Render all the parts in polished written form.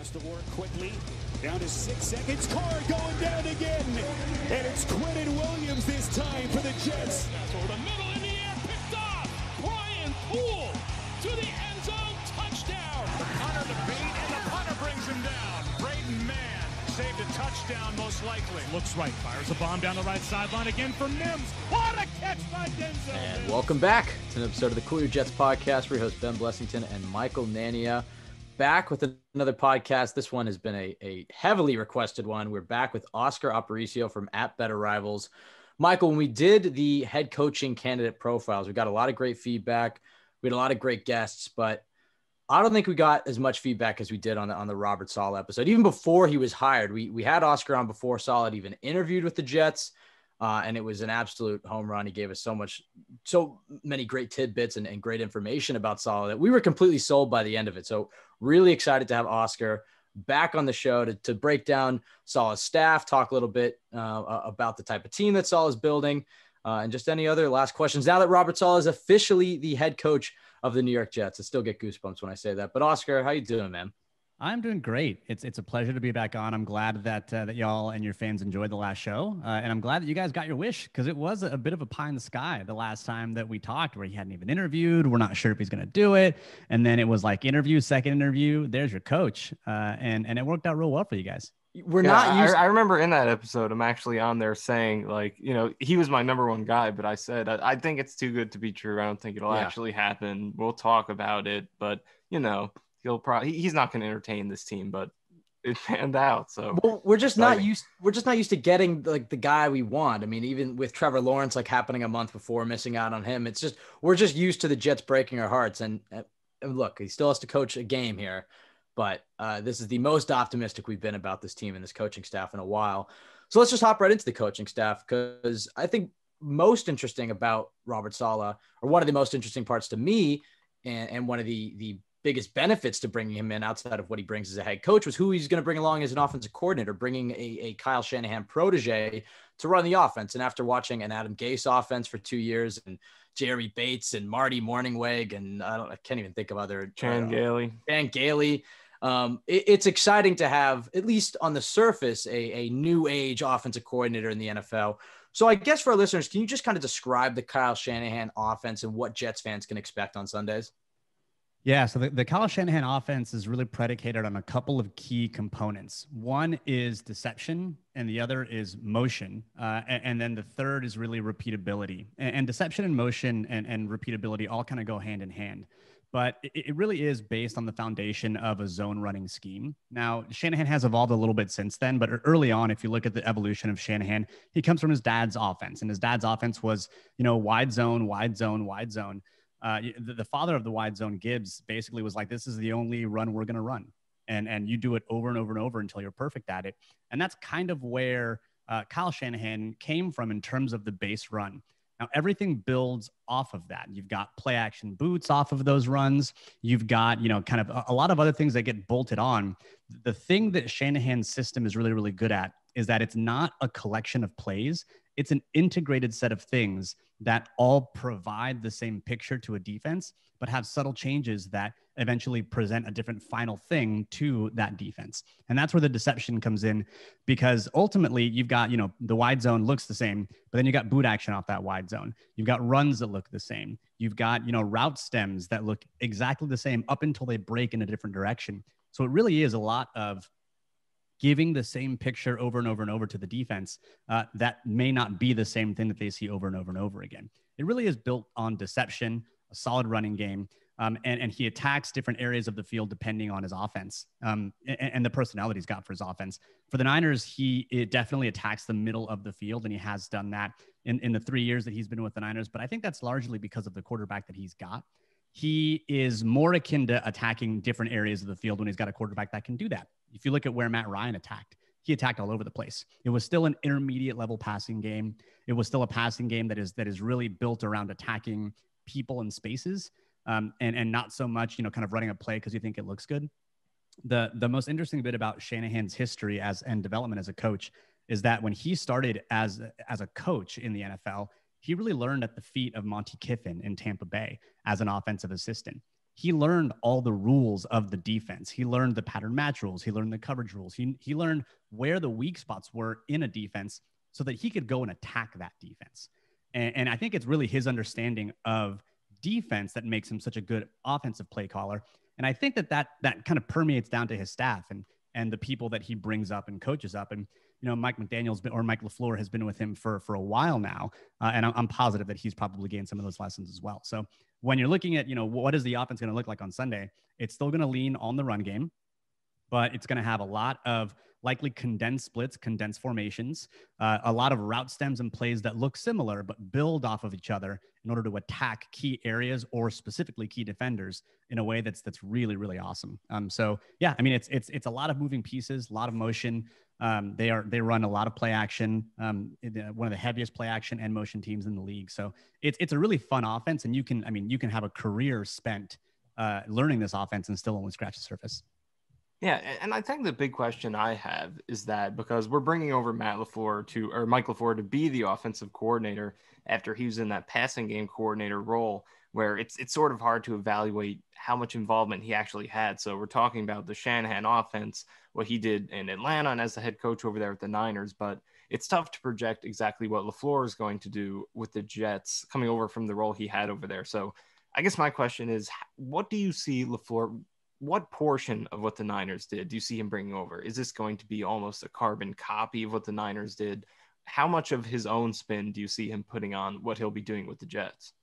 Has to work quickly. Down to 6 seconds. Carr going down again. And it's Quinnen Williams this time for the Jets. Over the middle in the air. Picked off. Brian Poole to the end zone. Touchdown. The punter to beat, and the punter brings him down. Braden Mann saved a touchdown most likely. Looks right. Fires a bomb down the right sideline again for Mims. What a catch by Denzel Mims. And welcome back to an episode of the Cool Your Jets podcast. We're your hosts Ben Blessington and Michael Nania. Back with another podcast. This one has been a heavily requested one. We're back with Oscar Aparicio from @BetterRivals. Michael, when we did the head coaching candidate profiles, we got a lot of great feedback. We had a lot of great guests, but I don't think we got as much feedback as we did on the Robert Saleh episode. Even before he was hired, we had Oscar on before Saleh even interviewed with the Jets. And it was an absolute home run. He gave us so many great tidbits and great information about Saleh that we were completely sold by the end of it. So really excited to have Oscar back on the show to break down Saleh's staff, talk a little bit about the type of team that Saleh is building, and just any other last questions. Now that Robert Saleh is officially the head coach of the New York Jets, I still get goosebumps when I say that. But Oscar, how you doing, man? I'm doing great. It's a pleasure to be back on. I'm glad that y'all and your fans enjoyed the last show. And I'm glad that you guys got your wish, because it was a bit of a pie in the sky the last time that we talked, where he hadn't even interviewed. We're not sure if he's going to do it. And then it was like second interview, there's your coach. And it worked out real well for you guys. I remember in that episode, I'm actually on there saying, like, he was my number one guy, but I said, I think it's too good to be true. I don't think it'll actually happen. We'll talk about it, but he's not going to entertain this team, but it panned out. So we're just not used to getting like the guy we want. I mean, even with Trevor Lawrence, like happening a month before, missing out on him, we're just used to the Jets breaking our hearts. And look, he still has to coach a game here, but this is the most optimistic we've been about this team and this coaching staff in a while. So let's just hop right into the coaching staff, because I think most interesting about Robert Saleh, or one of the most interesting parts to me, and one of the biggest benefits to bringing him in outside of what he brings as a head coach, was who he's going to bring along as an offensive coordinator, bringing a Kyle Shanahan protege to run the offense. And after watching an Adam Gase offense for 2 years, and Jerry Bates and Marty Morningweg, and I can't even think of other Chan Gailey, it's exciting to have, at least on the surface, a new age offensive coordinator in the NFL. So I guess for our listeners, can you just kind of describe the Kyle Shanahan offense and what Jets fans can expect on Sundays? Yeah, so the Kyle Shanahan offense is really predicated on a couple of key components. One is deception, and the other is motion. And then the third is really repeatability. And deception and motion and repeatability all kind of go hand in hand. But it really is based on the foundation of a zone running scheme. Now, Shanahan has evolved a little bit since then, but early on, if you look at the evolution of Shanahan, he comes from his dad's offense. And his dad's offense was, wide zone, wide zone, wide zone. The father of the wide zone, Gibbs, basically was like, this is the only run we're going to run. And you do it over and over and over until you're perfect at it. And that's kind of where Kyle Shanahan came from in terms of the base run. Now, everything builds off of that. You've got play action boots off of those runs. You've got, kind of a lot of other things that get bolted on. The thing that Shanahan's system is really, really good at is that it's not a collection of plays. It's an integrated set of things that all provide the same picture to a defense, but have subtle changes that eventually present a different final thing to that defense. And that's where the deception comes in, because ultimately you've got, the wide zone looks the same, but then you got boot action off that wide zone. You've got runs that look the same. You've got, route stems that look exactly the same up until they break in a different direction. So it really is a lot of giving the same picture over and over and over to the defense that may not be the same thing that they see over and over and over again. It really is built on deception, a solid running game, and he attacks different areas of the field depending on his offense and the personality he's got for his offense. For the Niners, it definitely attacks the middle of the field, and he has done that in the 3 years that he's been with the Niners. But I think that's largely because of the quarterback that he's got. He is more akin to attacking different areas of the field when he's got a quarterback that can do that. If you look at where Matt Ryan attacked, he attacked all over the place. It was still an intermediate level passing game. It was still a passing game that is really built around attacking people and spaces, and not so much, kind of running a play because you think it looks good. The most interesting bit about Shanahan's history and development as a coach is that when he started as a coach in the NFL, he really learned at the feet of Monty Kiffin in Tampa Bay as an offensive assistant. he learned all the rules of the defense. He learned the pattern match rules. He learned the coverage rules. He learned where the weak spots were in a defense so that he could go and attack that defense. And I think it's really his understanding of defense that makes him such a good offensive play caller. And I think that kind of permeates down to his staff and the people that he brings up and coaches up. And, Mike Lafleur has been with him for a while now. And I'm positive that he's probably gained some of those lessons as well. So when you're looking at, what is the offense going to look like on Sunday, it's still going to lean on the run game, but it's going to have a lot of likely condensed splits, condensed formations, a lot of route stems and plays that look similar, but build off of each other in order to attack key areas or specifically key defenders in a way that's really, really awesome. So yeah, I mean, it's a lot of moving pieces, a lot of motion. They run a lot of play action, one of the heaviest play action and motion teams in the league. So it's a really fun offense, and you can have a career spent learning this offense and still only scratch the surface. Yeah, and I think the big question I have is that because we're bringing over Mike Lafleur to be the offensive coordinator after he was in that passing game coordinator role, where it's sort of hard to evaluate how much involvement he actually had. So we're talking about the Shanahan offense, what he did in Atlanta and as the head coach over there at the Niners, but it's tough to project exactly what Lafleur is going to do with the Jets coming over from the role he had over there. So I guess my question is, what do you see Lafleur? What portion of what the Niners did do you see him bringing over? Is this going to be almost a carbon copy of what the Niners did? How much of his own spin do you see him putting on what he'll be doing with the Jets?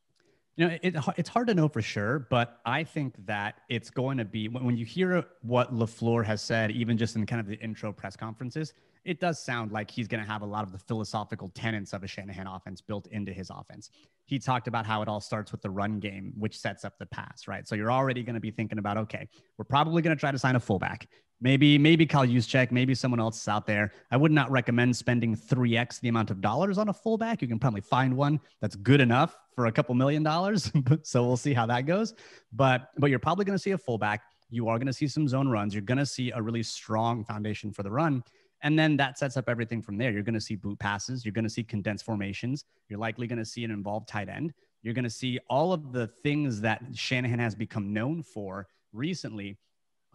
It's hard to know for sure, but I think that it's going to be when you hear what Lafleur has said, even just in kind of the intro press conferences, it does sound like he's going to have a lot of the philosophical tenets of a Shanahan offense built into his offense. He talked about how it all starts with the run game, which sets up the pass, right? So you're already going to be thinking about, okay, we're probably going to try to sign a fullback. Maybe Kyle Juszczyk, maybe someone else is out there. I would not recommend spending 3x the amount of dollars on a fullback. You can probably find one that's good enough for a couple $1 million. So we'll see how that goes. But you're probably going to see a fullback. You are going to see some zone runs. You're going to see a really strong foundation for the run. And then that sets up everything from there. You're going to see boot passes. You're going to see condensed formations. You're likely going to see an involved tight end. You're going to see all of the things that Shanahan has become known for recently.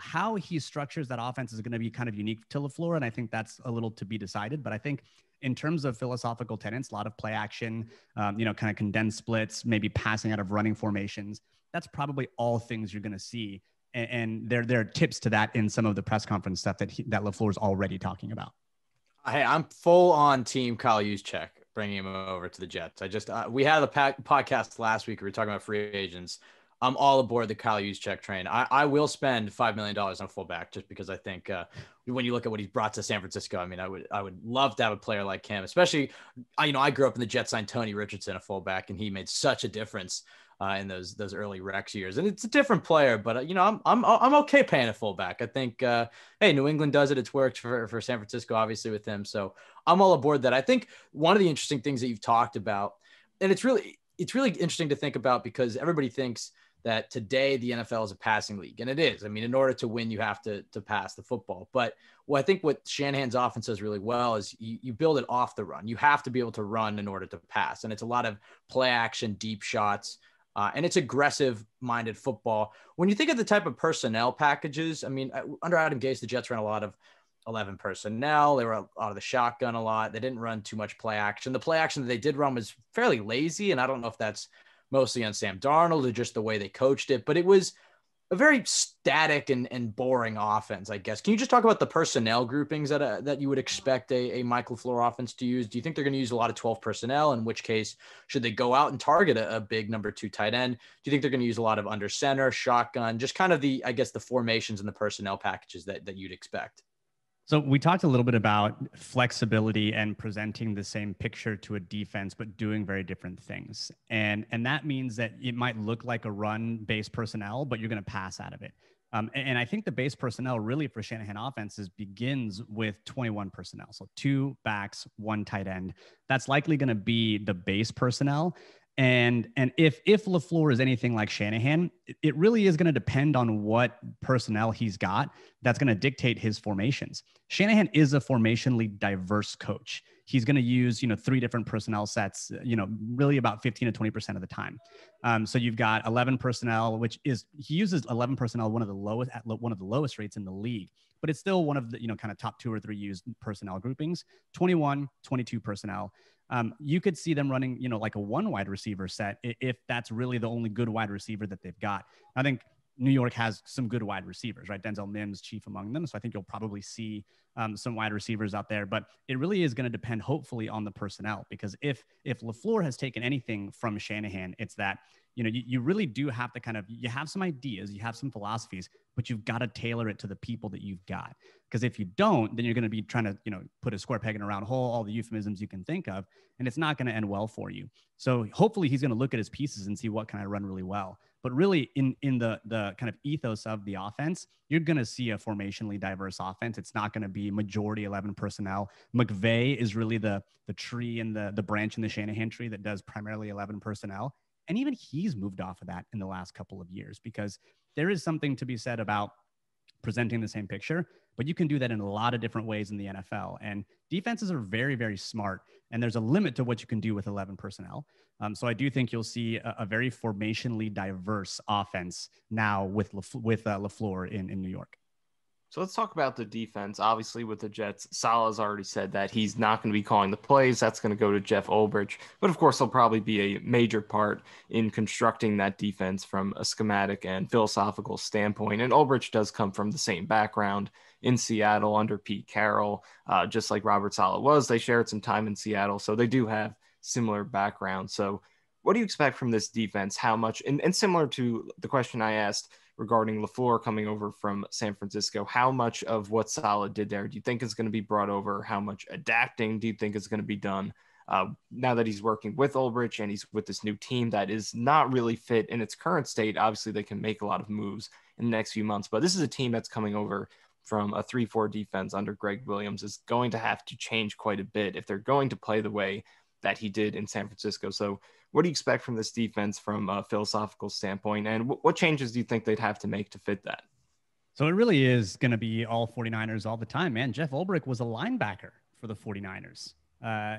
How he structures that offense is going to be kind of unique to Lafleur, and I think that's a little to be decided. But I think in terms of philosophical tenets, a lot of play action, kind of condensed splits, maybe passing out of running formations, that's probably all things you're going to see. And there are tips to that in some of the press conference stuff that Lafleur is already talking about. Hey, I'm full on team Kyle Juszczyk, bringing him over to the Jets. We had a podcast last week. We were talking about free agents. I'm all aboard the Kyle Juszczyk train. I will spend $5 million on a fullback just because I think when you look at what he's brought to San Francisco, I mean, I would love to have a player like him, especially, I grew up in the Jets, signed Tony Richardson, a fullback, and he made such a difference in those early Rex years. And it's a different player, but I'm okay paying a fullback. I think, hey, New England does it. It's worked for San Francisco, obviously, with him. So I'm all aboard that. I think one of the interesting things that you've talked about, and it's really interesting to think about because everybody thinks that today the NFL is a passing league, and it is. I mean, in order to win, you have to pass the football. But I think what Shanahan's offense does really well is you build it off the run. You have to be able to run in order to pass, and it's a lot of play action, deep shots, and it's aggressive-minded football. When you think of the type of personnel packages, I mean, under Adam Gase, the Jets ran a lot of 11 personnel. They were out of the shotgun a lot. They didn't run too much play action. The play action that they did run was fairly lazy, and I don't know if that's mostly on Sam Darnold or just the way they coached it, but it was a very static and boring offense, I guess. Can you just talk about the personnel groupings that you would expect a Mike Lafleur offense to use? Do you think they're going to use a lot of 12 personnel? In which case, should they go out and target a big number 2 tight end? Do you think they're going to use a lot of under center, shotgun, just kind of the formations and the personnel packages that you'd expect? So we talked a little bit about flexibility and presenting the same picture to a defense, but doing very different things. And that means that it might look like a run-based personnel, but you're going to pass out of it. And I think the base personnel really for Shanahan offenses begins with 21 personnel. So 2 backs, 1 tight end. That's likely going to be the base personnel. And if Lafleur is anything like Shanahan, it really is going to depend on what personnel he's got that's going to dictate his formations. Shanahan is a formationally diverse coach. He's going to use, 3 different personnel sets, really about 15 to 20% of the time. So you've got 11 personnel, he uses 11 personnel, one of the lowest rates in the league, but it's still one of the, kind of top 2 or 3 used personnel groupings, 21, 22 personnel. You could see them running, like a 1 wide receiver set if that's really the only good wide receiver that they've got. I think New York has some good wide receivers, right? Denzel Mims, chief among them. So I think you'll probably see some wide receivers out there, but it really is going to depend, hopefully, on the personnel, because if Lafleur has taken anything from Shanahan, it's that, you really do have to you have some ideas, you have some philosophies, but you've got to tailor it to the people that you've got. Because if you don't, then you're going to be trying to, put a square peg in a round hole, all the euphemisms you can think of, and it's not going to end well for you. So hopefully he's going to look at his pieces and see what can I run really well. But really in the kind of ethos of the offense, you're going to see a formationally diverse offense. It's not going to be majority 11 personnel. McVay is really the tree and the branch in the Shanahan tree that does primarily 11 personnel. And even he's moved off of that in the last couple of years, because there is something to be said about presenting the same picture, but you can do that in a lot of different ways in the NFL. And defenses are very, very smart, and there's a limit to what you can do with 11 personnel. So I do think you'll see a very formationally diverse offense now with Lafleur in New York. So let's talk about the defense. Obviously, with the Jets, Salah's already said that he's not going to be calling the plays. That's going to go to Jeff Ulbrich. But of course, he'll probably be a major part in constructing that defense from a schematic and philosophical standpoint. And Ulbrich does come from the same background in Seattle under Pete Carroll, just like Robert Saleh was. They shared some time in Seattle, so they do have similar backgrounds. So what do you expect from this defense? How much, and similar to the question I asked regarding Lafleur coming over from San Francisco, how much of what Saleh did there do you think is going to be brought over? How much adapting do you think is going to be done now that he's working with Ulbrich and he's with this new team that is not really fit in its current state? Obviously, they can make a lot of moves in the next few months, but this is a team that's coming over from a 3-4 defense under Greg Williams, is going to have to change quite a bit if they're going to play the way that he did in San Francisco. So what do you expect from this defense from a philosophical standpoint? And what changes do you think they'd have to make to fit that? So it really is going to be all 49ers all the time, man. Jeff Ulbrich was a linebacker for the 49ers.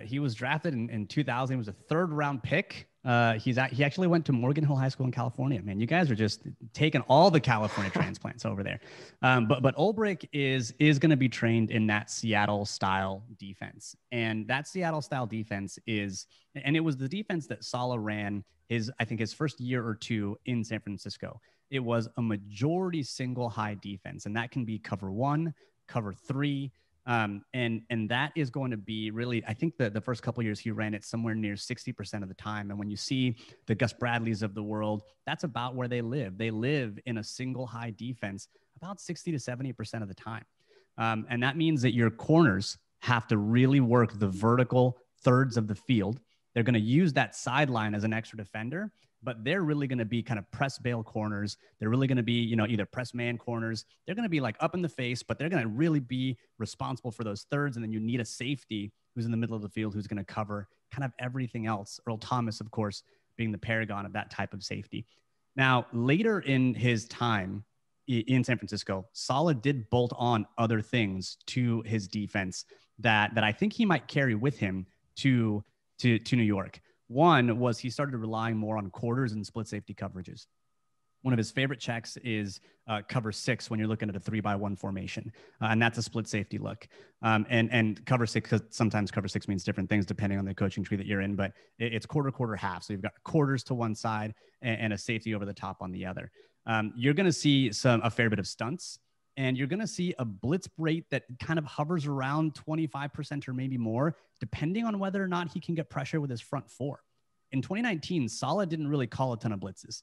He was drafted in 2000. He was a 3rd round pick. He actually went to Morgan Hill High School in California. Man, you guys are just taking all the California transplants over there. But Ulbrich is going to be trained in that Seattle style defense. And that Seattle style defense it was the defense that Saleh ran his first year or 2 in San Francisco. It was a majority single high defense, and that can be cover 1, cover 3. And that is going to be really, I think the first couple of years he ran it somewhere near 60% of the time. And when you see the Gus Bradleys of the world, that's about where they live. They live in a single high defense about 60 to 70% of the time. And that means that your corners have to really work the vertical thirds of the field. They're going to use that sideline as an extra defender, but they're really going to be kind of press bail corners. They're really going to be, either press man corners. They're going to be like up in the face, but they're going to really be responsible for those thirds. And then you need a safety who's in the middle of the field, who's going to cover kind of everything else. Earl Thomas, of course, being the paragon of that type of safety. Now, later in his time in San Francisco, Saleh did bolt on other things to his defense that I think he might carry with him to New York. One was he started relying more on quarters and split safety coverages. One of his favorite checks is cover 6 when you're looking at a 3-by-1 formation. And that's a split safety look. And cover 6, because sometimes cover 6 means different things depending on the coaching tree that you're in, but it's quarter, half. So you've got quarters to one side and a safety over the top on the other. You're going to see a fair bit of stunts, and you're going to see a blitz rate that kind of hovers around 25% or maybe more, depending on whether or not he can get pressure with his front 4. In 2019, Saleh didn't really call a ton of blitzes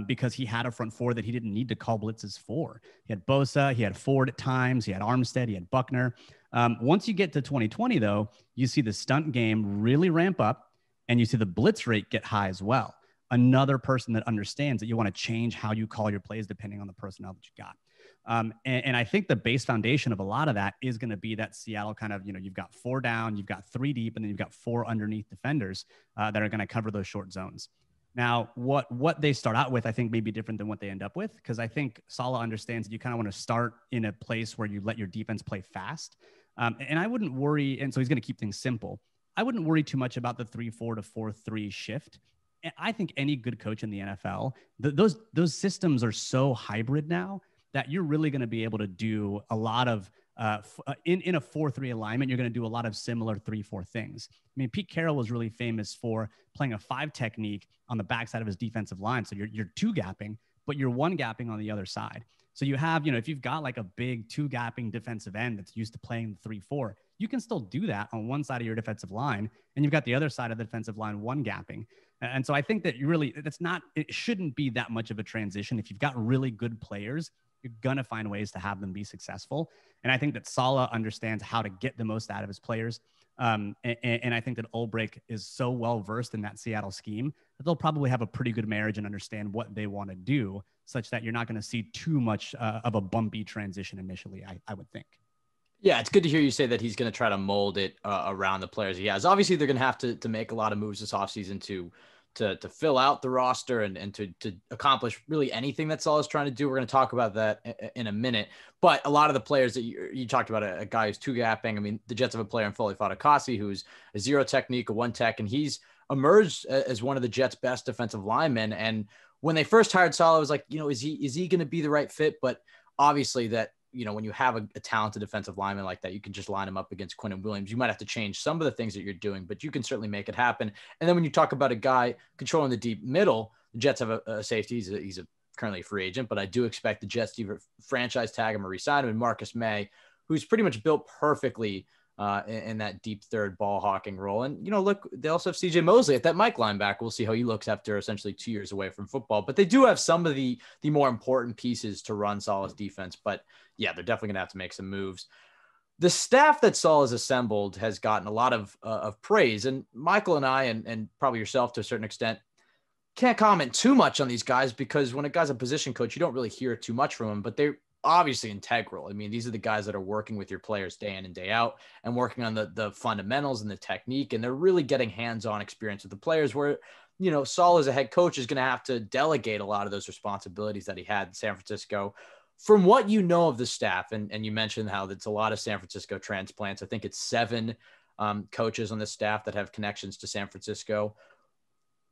because he had a front 4 that he didn't need to call blitzes for. He had Bosa, he had Ford at times, he had Armstead, he had Buckner. Once you get to 2020, though, you see the stunt game really ramp up, and you see the blitz rate get high as well. Another person that understands that you want to change how you call your plays depending on the personnel that you got. And I think the base foundation of a lot of that is going to be that Seattle kind of, you've got 4 down, you've got 3 deep, and then you've got 4 underneath defenders that are going to cover those short zones. Now, what they start out with, I think, may be different than what they end up with, because I think Saleh understands that you kind of want to start in a place where you let your defense play fast. And I wouldn't worry, and so he's going to keep things simple. I wouldn't worry too much about the 3-4 to 4-3 shift. And I think any good coach in the NFL, those systems are so hybrid now that you're really going to be able to do a lot of in a 4-3 alignment. You're going to do a lot of similar 3-4 things. I mean, Pete Carroll was really famous for playing a 5 technique on the backside of his defensive line. So you're 2-gapping, but you're 1-gapping on the other side. So you have, if you've got like a big 2-gapping defensive end that's used to playing the 3-4, you can still do that on one side of your defensive line, and you've got the other side of the defensive line 1-gapping. And so I think that it shouldn't be that much of a transition. If you've got really good players, you're going to find ways to have them be successful. And I think that Saleh understands how to get the most out of his players. And I think that Ulbrich is so well-versed in that Seattle scheme that they'll probably have a pretty good marriage and understand what they want to do, such that you're not going to see too much of a bumpy transition initially, I would think. Yeah, it's good to hear you say that he's going to try to mold it around the players he has. Obviously, they're going to have to make a lot of moves this offseason to fill out the roster and to accomplish really anything that Saleh's trying to do. We're going to talk about that in a minute. But a lot of the players that you talked about, a guy who's 2-gapping. I mean, the Jets have a player in Foley Fatukasi who's a 0 technique, a 1 tech, and he's emerged as one of the Jets' best defensive linemen. And when they first hired Saleh, I was like, is he going to be the right fit? But obviously that, when you have a talented defensive lineman like that, you can just line him up against Quinnen Williams. You might have to change some of the things that you're doing, but you can certainly make it happen. And then when you talk about a guy controlling the deep middle, the Jets have a safety. He's currently a free agent, but I do expect the Jets to either franchise tag him or re-sign him, and Marcus May, who's pretty much built perfectly in that deep third ball hawking role. And, look, they also have CJ Mosley at that Mike linebacker. We'll see how he looks after essentially 2 years away from football, but they do have some of the more important pieces to run Saleh's defense. But yeah, they're definitely going to have to make some moves. The staff that Saleh has assembled has gotten a lot of praise, and Michael and I, and probably yourself to a certain extent, can't comment too much on these guys because when a guy's a position coach, you don't really hear too much from him, but they're obviously integral. I mean, these are the guys that are working with your players day in and day out and working on the fundamentals and the technique. And they're really getting hands-on experience with the players where, Saleh as a head coach is going to have to delegate a lot of those responsibilities that he had in San Francisco. From what you know of the staff, and you mentioned how it's a lot of San Francisco transplants. I think it's 7 coaches on the staff that have connections to San Francisco.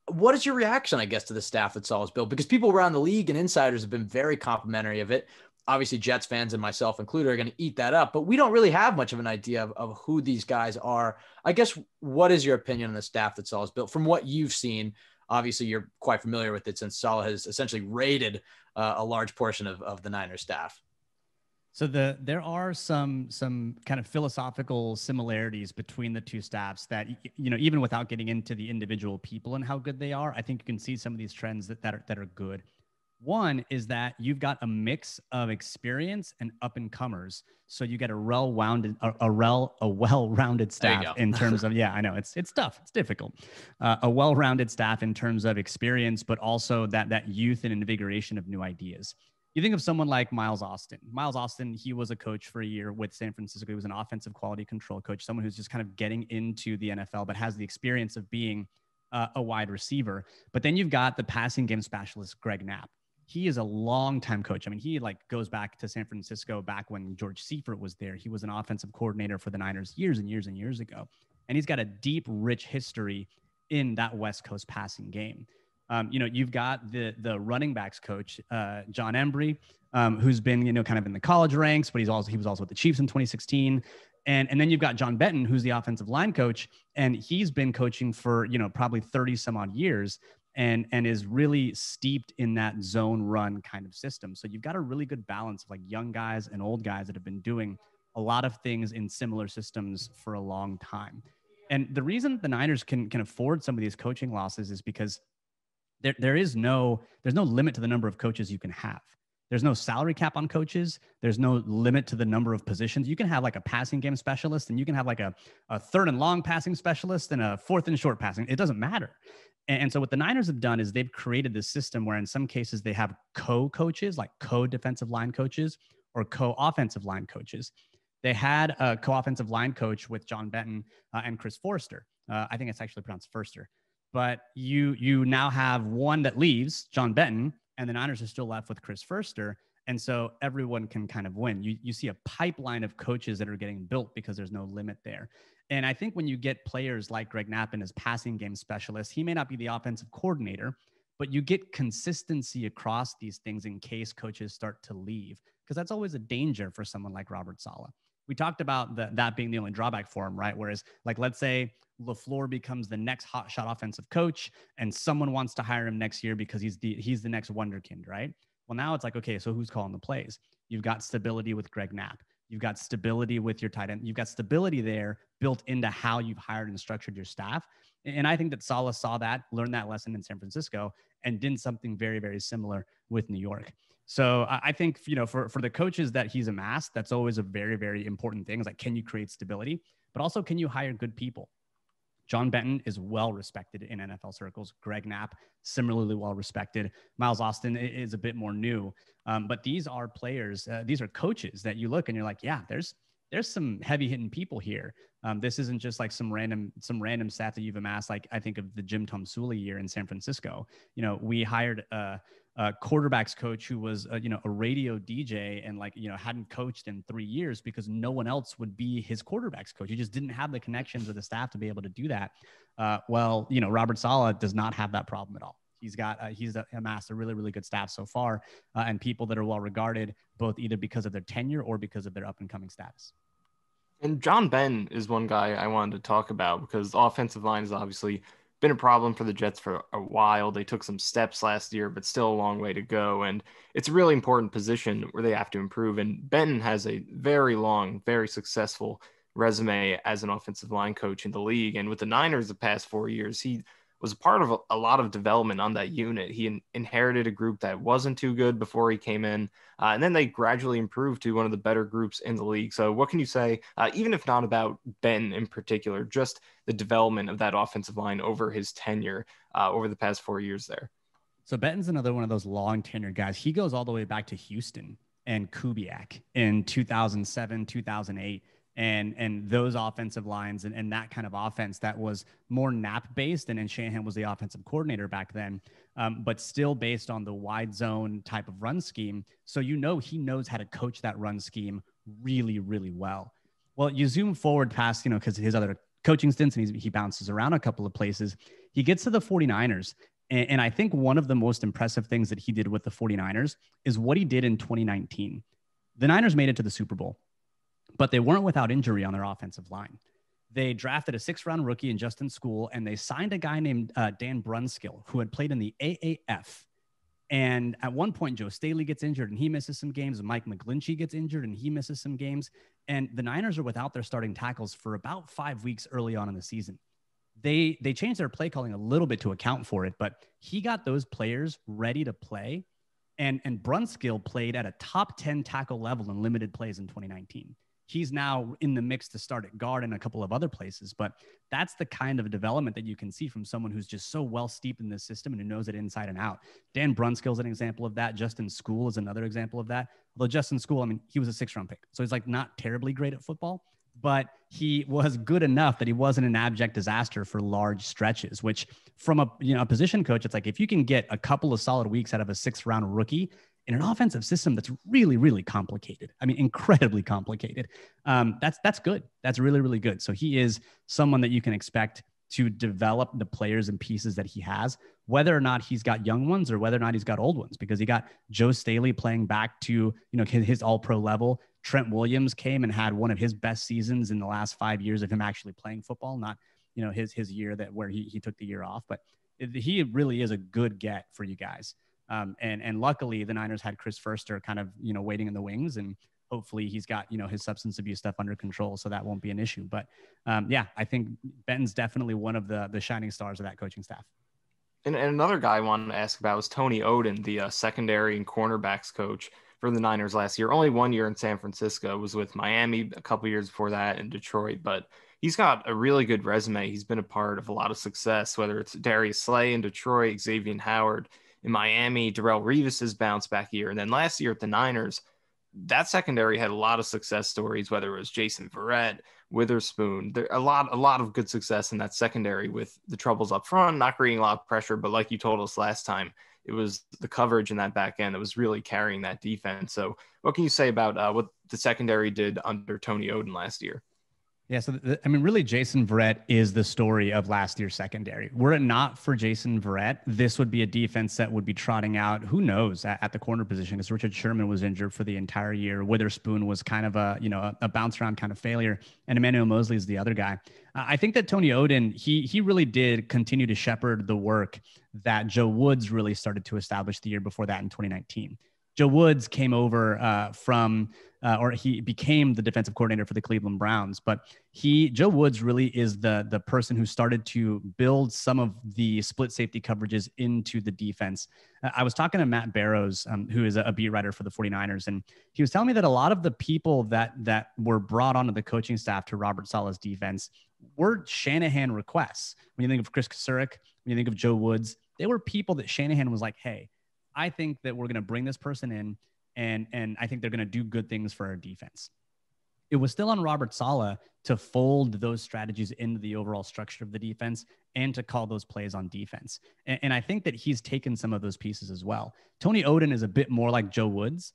What is your reaction, I guess, to the staff that Saleh's built? Because people around the league and insiders have been very complimentary of it. Obviously, Jets fans and myself included are going to eat that up, but we don't really have much of an idea of who these guys are. I guess, what is your opinion on the staff that Saleh's built from what you've seen? Obviously, you're quite familiar with it since Saleh has essentially raided a large portion of the Niners staff. So there are some kind of philosophical similarities between the two staffs that, even without getting into the individual people and how good they are, I think you can see some of these trends that are good. One is that you've got a mix of experience and up and comers. So you get a well-rounded staff in terms of, I know it's tough. It's difficult. A well-rounded staff in terms of experience, but also that youth and invigoration of new ideas. You think of someone like Miles Austin. Miles Austin, he was a coach for a year with San Francisco. He was an offensive quality control coach, someone who's just kind of getting into the NFL, but has the experience of being a wide receiver. But then you've got the passing game specialist, Greg Knapp. He is a long-time coach. I mean, he goes back to San Francisco back when George Seifert was there. He was an offensive coordinator for the Niners years and years and years ago. And he's got a deep, rich history in that West Coast passing game. You've got the running backs coach, John Embry, who's been, kind of in the college ranks, but he was also with the Chiefs in 2016. And then you've got John Benton, who's the offensive line coach, and he's been coaching for, probably 30 some odd years. And is really steeped in that zone run kind of system. So you've got a really good balance of young guys and old guys that have been doing a lot of things in similar systems for a long time. And the reason the Niners can afford some of these coaching losses is because there's no limit to the number of coaches you can have. There's no salary cap on coaches. There's no limit to the number of positions. You can have a passing game specialist, and you can have a third and long passing specialist and a fourth and short passing. It doesn't matter. And so what the Niners have done is they've created this system where in some cases they have co-coaches, like co-defensive line coaches, or co-offensive line coaches. They had a co-offensive line coach with John Benton and Chris Forster. I think it's actually pronounced Forster. But you now have one that leaves, John Benton, and the Niners are still left with Chris Forster. And so everyone can kind of win. You see a pipeline of coaches that are getting built because there's no limit there. And I think when you get players like Greg Knappen as passing game specialist, he may not be the offensive coordinator, but you get consistency across these things in case coaches start to leave, because that's always a danger for someone like Robert Saleh. We talked about that being the only drawback for him, right? Whereas, like, let's say Lafleur becomes the next hotshot offensive coach and someone wants to hire him next year because he's the next wonderkind, right? Well, now it's like, okay, so who's calling the plays? You've got stability with Greg Knapp. You've got stability with your tight end. You've got stability there built into how you've hired and structured your staff. And I think that Saleh saw that, learned that lesson in San Francisco, and did something very, very similar with New York. So I think, for the coaches that he's amassed, that's always a very, very important thing. Is like, can you create stability, but also can you hire good people? John Benton is well respected in NFL circles. Greg Knapp, similarly well respected. Miles Austin is a bit more new, but these are players. These are coaches that you look and you're like, yeah, there's some heavy hitting people here. This isn't just like some random stats that you've amassed. Like, I think of the Jim Tomsula year in San Francisco. We hired a quarterbacks coach who was a radio DJ and hadn't coached in 3 years because no one else would be his quarterbacks coach. He just didn't have the connections or the staff to be able to do that. Robert Saleh does not have that problem at all. He's amassed a really, really good staff so far, and people that are well regarded, both either because of their tenure or because of their up and coming status. And John Benton is one guy I wanted to talk about because the offensive line has obviously been a problem for the Jets for a while. They took some steps last year, but still a long way to go. And it's a really important position where they have to improve. And Benton has a very long, very successful resume as an offensive line coach in the league. And with the Niners the past 4 years, he was a part of a lot of development on that unit. He inherited a group that wasn't too good before he came in, and then they gradually improved to one of the better groups in the league. So what can you say, even if not about Ben in particular, just the development of that offensive line over his tenure over the past 4 years there? So Benton's another one of those long tenured guys. He goes all the way back to Houston and Kubiak in 2007, 2008. And those offensive lines and that kind of offense that was more Knapp based, and Shanahan was the offensive coordinator back then, but still based on the wide zone type of run scheme. So he knows how to coach that run scheme really, really well. Well, you zoom forward past, because his other coaching stints, and he bounces around a couple of places. He gets to the 49ers. And I think one of the most impressive things that he did with the 49ers is what he did in 2019. The Niners made it to the Super Bowl, but they weren't without injury on their offensive line. They drafted a 6th-round rookie in Justin School, and they signed a guy named Dan Brunskill, who had played in the AAF. And at one point, Joe Staley gets injured, and he misses some games. Mike McGlinchey gets injured, and he misses some games. And the Niners are without their starting tackles for about 5 weeks early on in the season. They changed their play calling a little bit to account for it, but he got those players ready to play. And Brunskill played at a top 10 tackle level in limited plays in 2019. He's now in the mix to start at guard and a couple of other places, but that's the kind of development that you can see from someone who's just so well steeped in this system and who knows it inside and out. Dan Brunskill is an example of that. Justin School is another example of that. Although Justin School, he was a 6th-round pick, so he's not terribly great at football, but he was good enough that he wasn't an abject disaster for large stretches, which from a position coach, it's like, if you can get a couple of solid weeks out of a 6th-round rookie in an offensive system that's really, really complicated, incredibly complicated, that's good. That's really, really good. So he is someone that you can expect to develop the players and pieces that he has, whether or not he's got young ones or whether or not he's got old ones, because he got Joe Staley playing back to, his all-pro level. Trent Williams came and had one of his best seasons in the last 5 years of him actually playing football, not, his year where he took the year off, but he really is a good get for you guys. And luckily the Niners had Chris Forster kind of, waiting in the wings, and hopefully he's got, his substance abuse stuff under control, so that won't be an issue. But I think Benton's definitely one of the shining stars of that coaching staff. And another guy I wanted to ask about was Tony Oden, the secondary and cornerbacks coach for the Niners last year. Only 1 year in San Francisco, was with Miami a couple years before that in Detroit, but he's got a really good resume. He's been a part of a lot of success, whether it's Darius Slay in Detroit, Xavier Howard in Miami, Darrelle Revis's bounce back year. And then last year at the Niners, that secondary had a lot of success stories, whether it was Jason Verrett, Witherspoon, a lot of good success in that secondary with the troubles up front, not creating a lot of pressure. But like you told us last time, it was the coverage in that back end that was really carrying that defense. So what can you say about what the secondary did under Tony Oden last year? Yeah, so really, Jason Verrett is the story of last year's secondary. Were it not for Jason Verrett, this would be a defense that would be trotting out, who knows, at the corner position, because Richard Sherman was injured for the entire year. Witherspoon was kind of a bounce around kind of failure, and Emmanuel Mosley is the other guy. I think that Tony Oden, he really did continue to shepherd the work that Joe Woods really started to establish the year before that in 2019. Joe Woods came over or he became the defensive coordinator for the Cleveland Browns, but Joe Woods really is the person who started to build some of the split safety coverages into the defense. I was talking to Matt Barrows, who is a beat writer for the 49ers, and he was telling me that a lot of the people that were brought onto the coaching staff to Robert Saleh's defense were Shanahan requests. When you think of Chris Kasurik, when you think of Joe Woods, they were people that Shanahan was like, hey, I think that we're going to bring this person in and I think they're going to do good things for our defense. It was still on Robert Saleh to fold those strategies into the overall structure of the defense and to call those plays on defense. And I think that he's taken some of those pieces as well. Tony Oden is a bit more like Joe Woods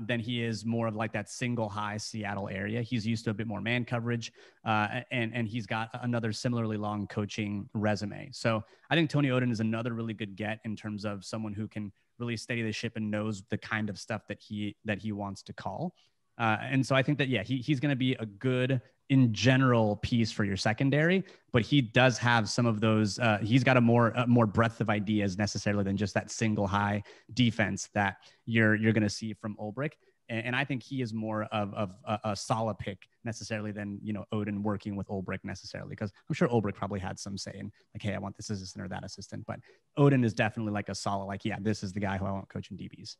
than he is more of like that single high Seattle area. He's used to a bit more man coverage and he's got another similarly long coaching resume. So I think Tony Oden is another really good get in terms of someone who can really steady the ship and knows the kind of stuff that he wants to call. And so I think that, yeah, he's going to be a good in general piece for your secondary, but he does have some of those. He's got a more breadth of ideas necessarily than just that single high defense that you're going to see from Ulbrich. And I think he is more of a solid pick necessarily than, Oden working with Ulbrich necessarily, because I'm sure Ulbrich probably had some say in like, hey, I want this assistant or that assistant. But Oden is definitely like a solid, like, yeah, this is the guy who I want coaching DBs.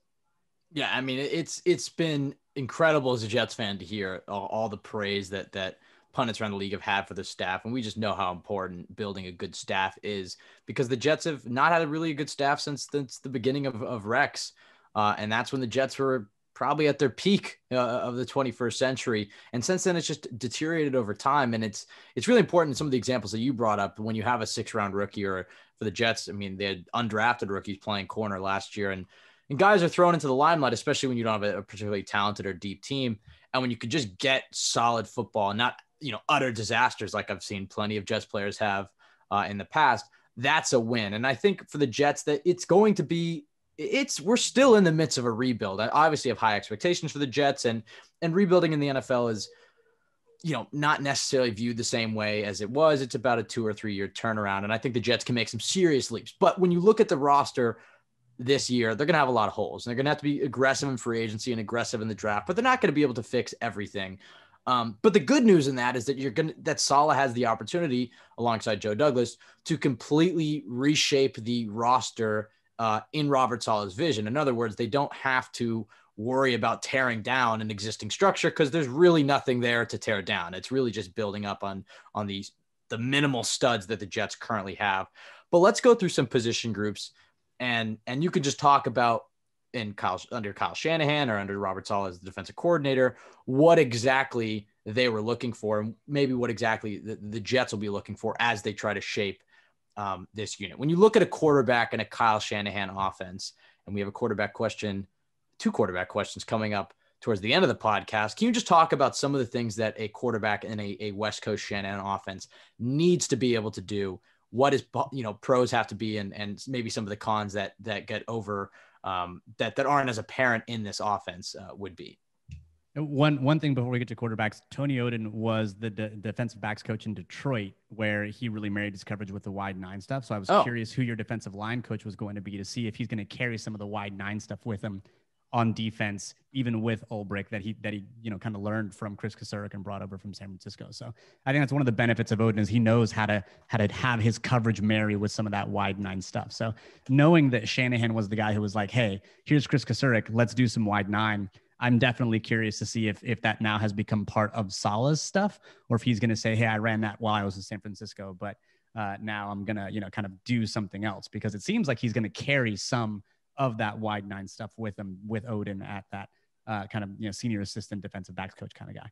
Yeah, I mean, it's been incredible as a Jets fan to hear all the praise that pundits around the league have had for the staff. And we just know how important building a good staff is, because the Jets have not had a really good staff since the beginning of Rex. And that's when the Jets were probably at their peak of the 21st century. And since then, it's just deteriorated over time. And it's really important. Some of the examples that you brought up, when you have a 6th-round rookie, or for the Jets, I mean, they had undrafted rookies playing corner last year, and guys are thrown into the limelight, especially when you don't have a particularly talented or deep team. And when you could just get solid football, not, utter disasters like I've seen plenty of Jets players have in the past, that's a win. And I think for the Jets that it's going to be, we're still in the midst of a rebuild. I obviously have high expectations for the Jets, and rebuilding in the NFL is, not necessarily viewed the same way as it was. It's about a 2 or 3 year turnaround. And I think the Jets can make some serious leaps. But when you look at the roster this year, they're going to have a lot of holes, and they're going to have to be aggressive in free agency and aggressive in the draft, but they're not going to be able to fix everything. But the good news in that is that Saleh has the opportunity, alongside Joe Douglas, to completely reshape the roster in Robert Saleh's vision. In other words, they don't have to worry about tearing down an existing structure, because there's really nothing there to tear down. It's really just building up on the minimal studs that the Jets currently have. But let's go through some position groups. And you could just talk about under Kyle Shanahan or under Robert Saleh as the defensive coordinator, what exactly they were looking for, and maybe what exactly the Jets will be looking for as they try to shape this unit. When you look at a quarterback in a Kyle Shanahan offense, and we have two quarterback questions coming up towards the end of the podcast, can you just talk about some of the things that a quarterback in a West Coast Shanahan offense needs to be able to do? What is, pros have to be, and maybe some of the cons that get over that aren't as apparent in this offense would be. One thing before we get to quarterbacks, Tony Oden was the defensive backs coach in Detroit, where he really married his coverage with the wide 9 stuff. So I was curious who your defensive line coach was going to be, to see if he's going to carry some of the wide 9 stuff with him on defense, even with Ulbrich, that he kind of learned from Chris Kasurik and brought over from San Francisco. So I think that's one of the benefits of Oden, is he knows how to have his coverage marry with some of that wide 9 stuff. So knowing that Shanahan was the guy who was like, hey, here's Chris Kasurik, let's do some wide 9. I'm definitely curious to see if that now has become part of Saleh's stuff, or if he's going to say, hey, I ran that while I was in San Francisco, but now I'm going to, kind of do something else, because it seems like he's going to carry some of that wide 9 stuff with him, with Oden at kind of, senior assistant defensive backs coach kind of guy.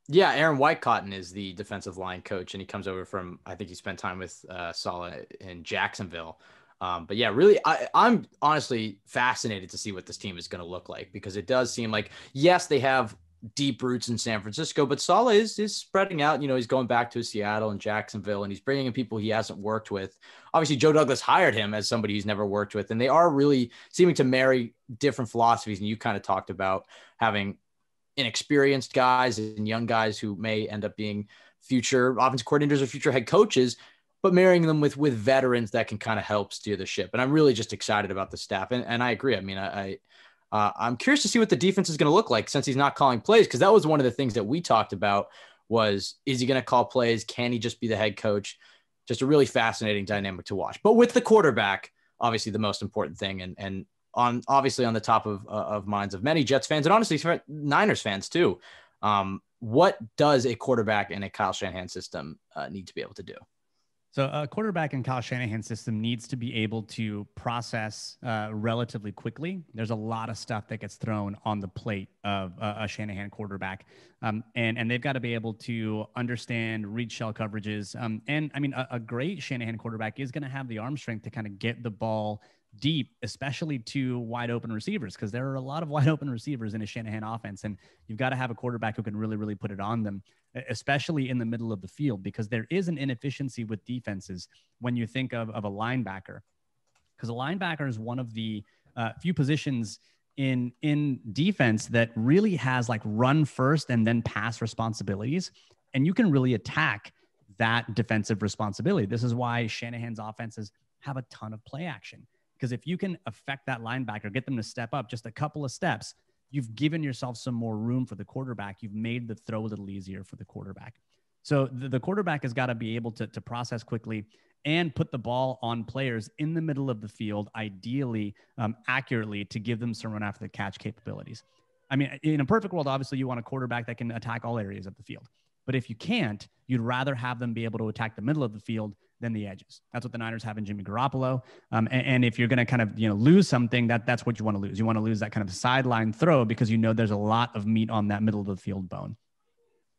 Yeah, Aaron Whitecotton is the defensive line coach, and he comes over from, I think he spent time with Saleh in Jacksonville. But yeah, really, I'm honestly fascinated to see what this team is going to look like, because it does seem like, yes, they have deep roots in San Francisco, but Saleh is spreading out. He's going back to Seattle and Jacksonville, and he's bringing in people he hasn't worked with. Obviously, Joe Douglas hired him as somebody he's never worked with, and they are really seeming to marry different philosophies. And you kind of talked about having inexperienced guys and young guys who may end up being future offensive coordinators or future head coaches, but marrying them with veterans that can kind of help steer the ship. And I'm really just excited about the staff. And I agree. I mean, I'm curious to see what the defense is going to look like since he's not calling plays, because that was one of the things that we talked about was, is he going to call plays? Can he just be the head coach? Just a really fascinating dynamic to watch. But with the quarterback, obviously the most important thing, and obviously on the top of minds of many Jets fans and honestly Niners fans too. What does a quarterback in a Kyle Shanahan system need to be able to do? So a quarterback in Kyle Shanahan's system needs to be able to process relatively quickly. There's a lot of stuff that gets thrown on the plate of a Shanahan quarterback. And they've got to be able to understand read shell coverages. And I mean, a great Shanahan quarterback is going to have the arm strength to kind of get the ball deep, especially to wide open receivers, because there are a lot of wide open receivers in a Shanahan offense. And you've got to have a quarterback who can really, really put it on them, especially in the middle of the field, because there is an inefficiency with defenses when you think of a linebacker, because a linebacker is one of the few positions in defense that really has like run first and then pass responsibilities. And you can really attack that defensive responsibility. This is why Shanahan's offenses have a ton of play action. Because if you can affect that linebacker, get them to step up just a couple of steps, you've given yourself some more room for the quarterback. You've made the throw a little easier for the quarterback. So the quarterback has got to be able to process quickly and put the ball on players in the middle of the field, ideally accurately, to give them some run after the catch capabilities. I mean, in a perfect world, obviously you want a quarterback that can attack all areas of the field. But if you can't, you'd rather have them be able to attack the middle of the field than the edges. That's what the Niners have in Jimmy Garoppolo. And if you're going to kind of, lose something, that's what you want to lose. You want to lose that kind of sideline throw because there's a lot of meat on that middle of the field bone.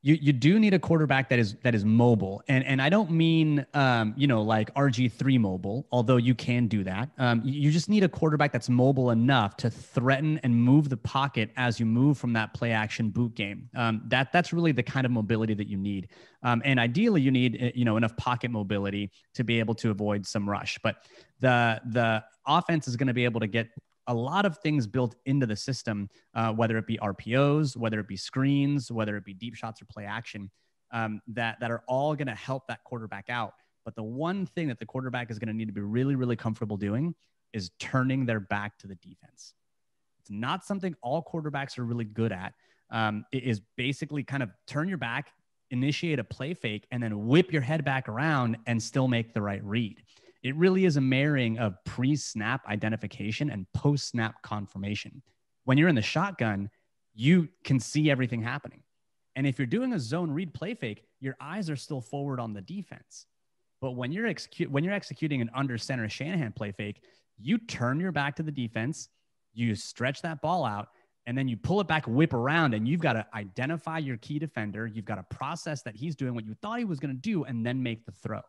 You do need a quarterback that is mobile. And I don't mean, like RG3 mobile, although you can do that. You just need a quarterback that's mobile enough to threaten and move the pocket as you move from that play action boot game. That's really the kind of mobility that you need. And ideally you need, enough pocket mobility to be able to avoid some rush. But the offense is going to be able to get a lot of things built into the system, whether it be RPOs, whether it be screens, whether it be deep shots or play action, that are all going to help that quarterback out. But the one thing that the quarterback is going to need to be really, really comfortable doing is turning their back to the defense. It's not something all quarterbacks are really good at. It is basically kind of turn your back, initiate a play fake, and then whip your head back around and still make the right read. It really is a marrying of pre-snap identification and post-snap confirmation. When you're in the shotgun, you can see everything happening. And if you're doing a zone read play fake, your eyes are still forward on the defense. But when you're executing an under center Shanahan play fake, you turn your back to the defense, you stretch that ball out, and then you pull it back, whip around, and you've got to identify your key defender. You've got to process that he's doing what you thought he was going to do and then make the throw.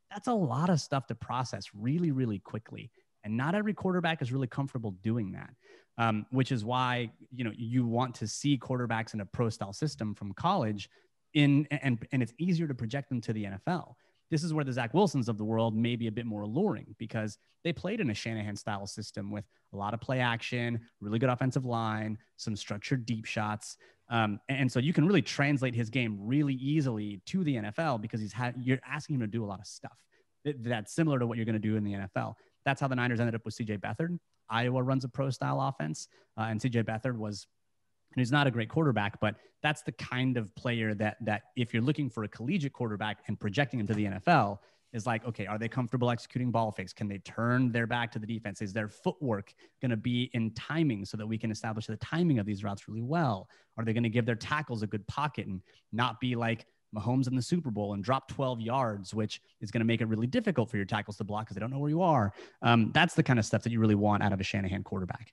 That's a lot of stuff to process really, really quickly. And not every quarterback is really comfortable doing that, which is why, you want to see quarterbacks in a pro style system from college and it's easier to project them to the NFL. This is where the Zach Wilsons of the world may be a bit more alluring because they played in a Shanahan style system with a lot of play action, really good offensive line, some structured deep shots. And so you can really translate his game really easily to the NFL because you're asking him to do a lot of stuff that's similar to what you're going to do in the NFL. That's how the Niners ended up with CJ Beathard. Iowa runs a pro style offense. And CJ Beathard he's not a great quarterback, but that's the kind of player that if you're looking for a collegiate quarterback and projecting him to the NFL is like, okay, are they comfortable executing ball fakes? Can they turn their back to the defense? Is their footwork going to be in timing so that we can establish the timing of these routes really well? Are they going to give their tackles a good pocket and not be like Mahomes in the Super Bowl and drop 12 yards, which is going to make it really difficult for your tackles to block because they don't know where you are. That's the kind of stuff that you really want out of a Shanahan quarterback.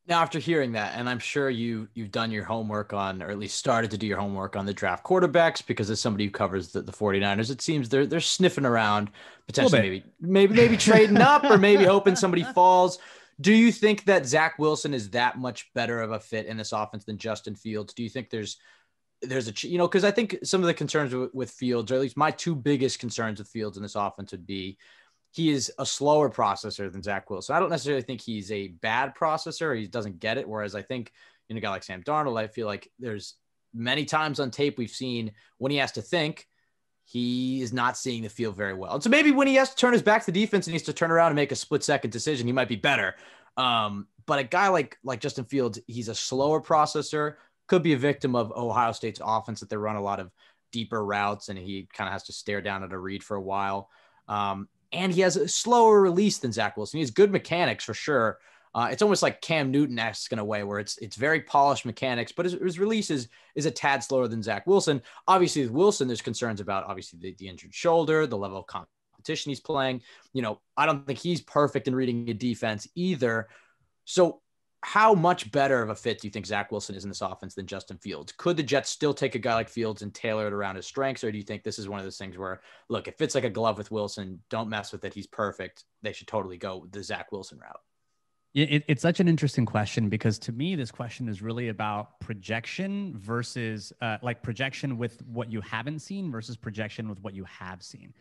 Now, after hearing that, and I'm sure you've done your homework on, or at least started to do your homework on the draft quarterbacks, because as somebody who covers the 49ers, it seems they're sniffing around, potentially maybe trading up or maybe hoping somebody falls. Do you think that Zach Wilson is that much better of a fit in this offense than Justin Fields? Do you think there's because I think some of the concerns with Fields, or at least my two biggest concerns with Fields in this offense would be he is a slower processor than Zach Wilson. I don't necessarily think he's a bad processor or he doesn't get it. Whereas I think, a guy like Sam Darnold, I feel like there's many times on tape we've seen when he has to think, he is not seeing the field very well. And so maybe when he has to turn his back to the defense and he has to turn around and make a split-second decision, he might be better. But a guy like Justin Fields, he's a slower processor, could be a victim of Ohio State's offense that they run a lot of deeper routes and he kind of has to stare down at a read for a while. And he has a slower release than Zach Wilson. He has good mechanics for sure. It's almost like Cam Newton-esque in a way where it's very polished mechanics, but his release is a tad slower than Zach Wilson. Obviously, with Wilson, there's concerns about obviously the injured shoulder, the level of competition he's playing. I don't think he's perfect in reading a defense either. So how much better of a fit do you think Zach Wilson is in this offense than Justin Fields? Could the Jets still take a guy like Fields and tailor it around his strengths? Or do you think this is one of those things where, look, it fits like a glove with Wilson, don't mess with it, he's perfect, they should totally go the Zach Wilson route? It's such an interesting question because to me, this question is really about projection versus projection with what you haven't seen versus projection with what you have seen.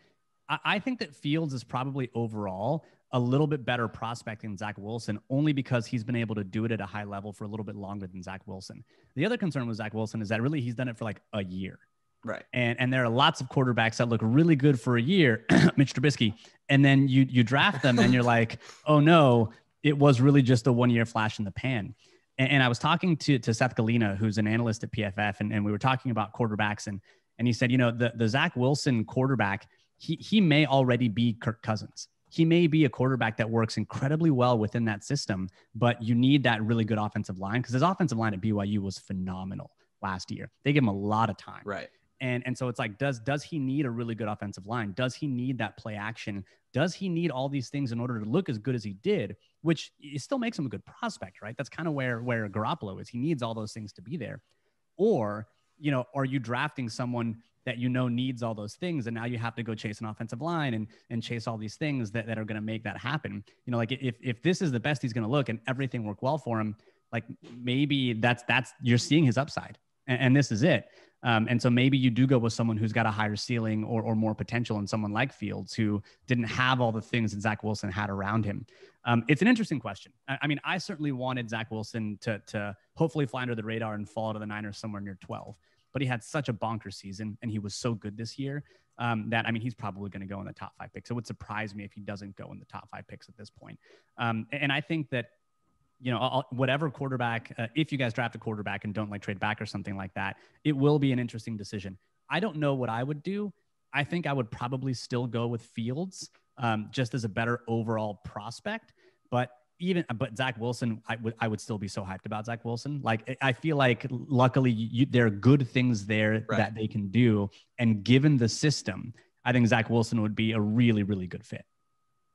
I think that Fields is probably overall a little bit better prospect than Zach Wilson, only because he's been able to do it at a high level for a little bit longer than Zach Wilson. The other concern with Zach Wilson is that really he's done it for like a year. Right. And there are lots of quarterbacks that look really good for a year, Mitch Trubisky, and then you draft them and you're like, oh no, it was really just a 1 year flash in the pan. And I was talking to Seth Galina, who's an analyst at PFF, and we were talking about quarterbacks, and he said, the Zach Wilson quarterback, he may already be Kirk Cousins. He may be a quarterback that works incredibly well within that system, but you need that really good offensive line because his offensive line at BYU was phenomenal last year. They gave him a lot of time. Right. And so it's like, does he need a really good offensive line? Does he need that play action? Does he need all these things in order to look as good as he did, which it still makes him a good prospect, right? That's kind of where Garoppolo is. He needs all those things to be there. Or, are you drafting someone that needs all those things, and now you have to go chase an offensive line and chase all these things that are going to make that happen? Like if this is the best he's going to look and everything worked well for him, like maybe that's you're seeing his upside, and this is it. And so maybe you do go with someone who's got a higher ceiling or more potential in someone like Fields, who didn't have all the things that Zach Wilson had around him. It's an interesting question. I mean, I certainly wanted Zach Wilson to hopefully fly under the radar and fall to the Niners somewhere near 12, but he had such a bonker season and he was so good this year that, he's probably going to go in the top 5 picks. It would surprise me if he doesn't go in the top 5 picks at this point. And I think that, whatever quarterback, if you guys draft a quarterback and don't trade back or something like that, it will be an interesting decision. I don't know what I would do. I think I would probably still go with Fields just as a better overall prospect. But Zach Wilson, I would still be so hyped about Zach Wilson. I feel like luckily there are good things there that they can do. And given the system, I think Zach Wilson would be a really, really good fit.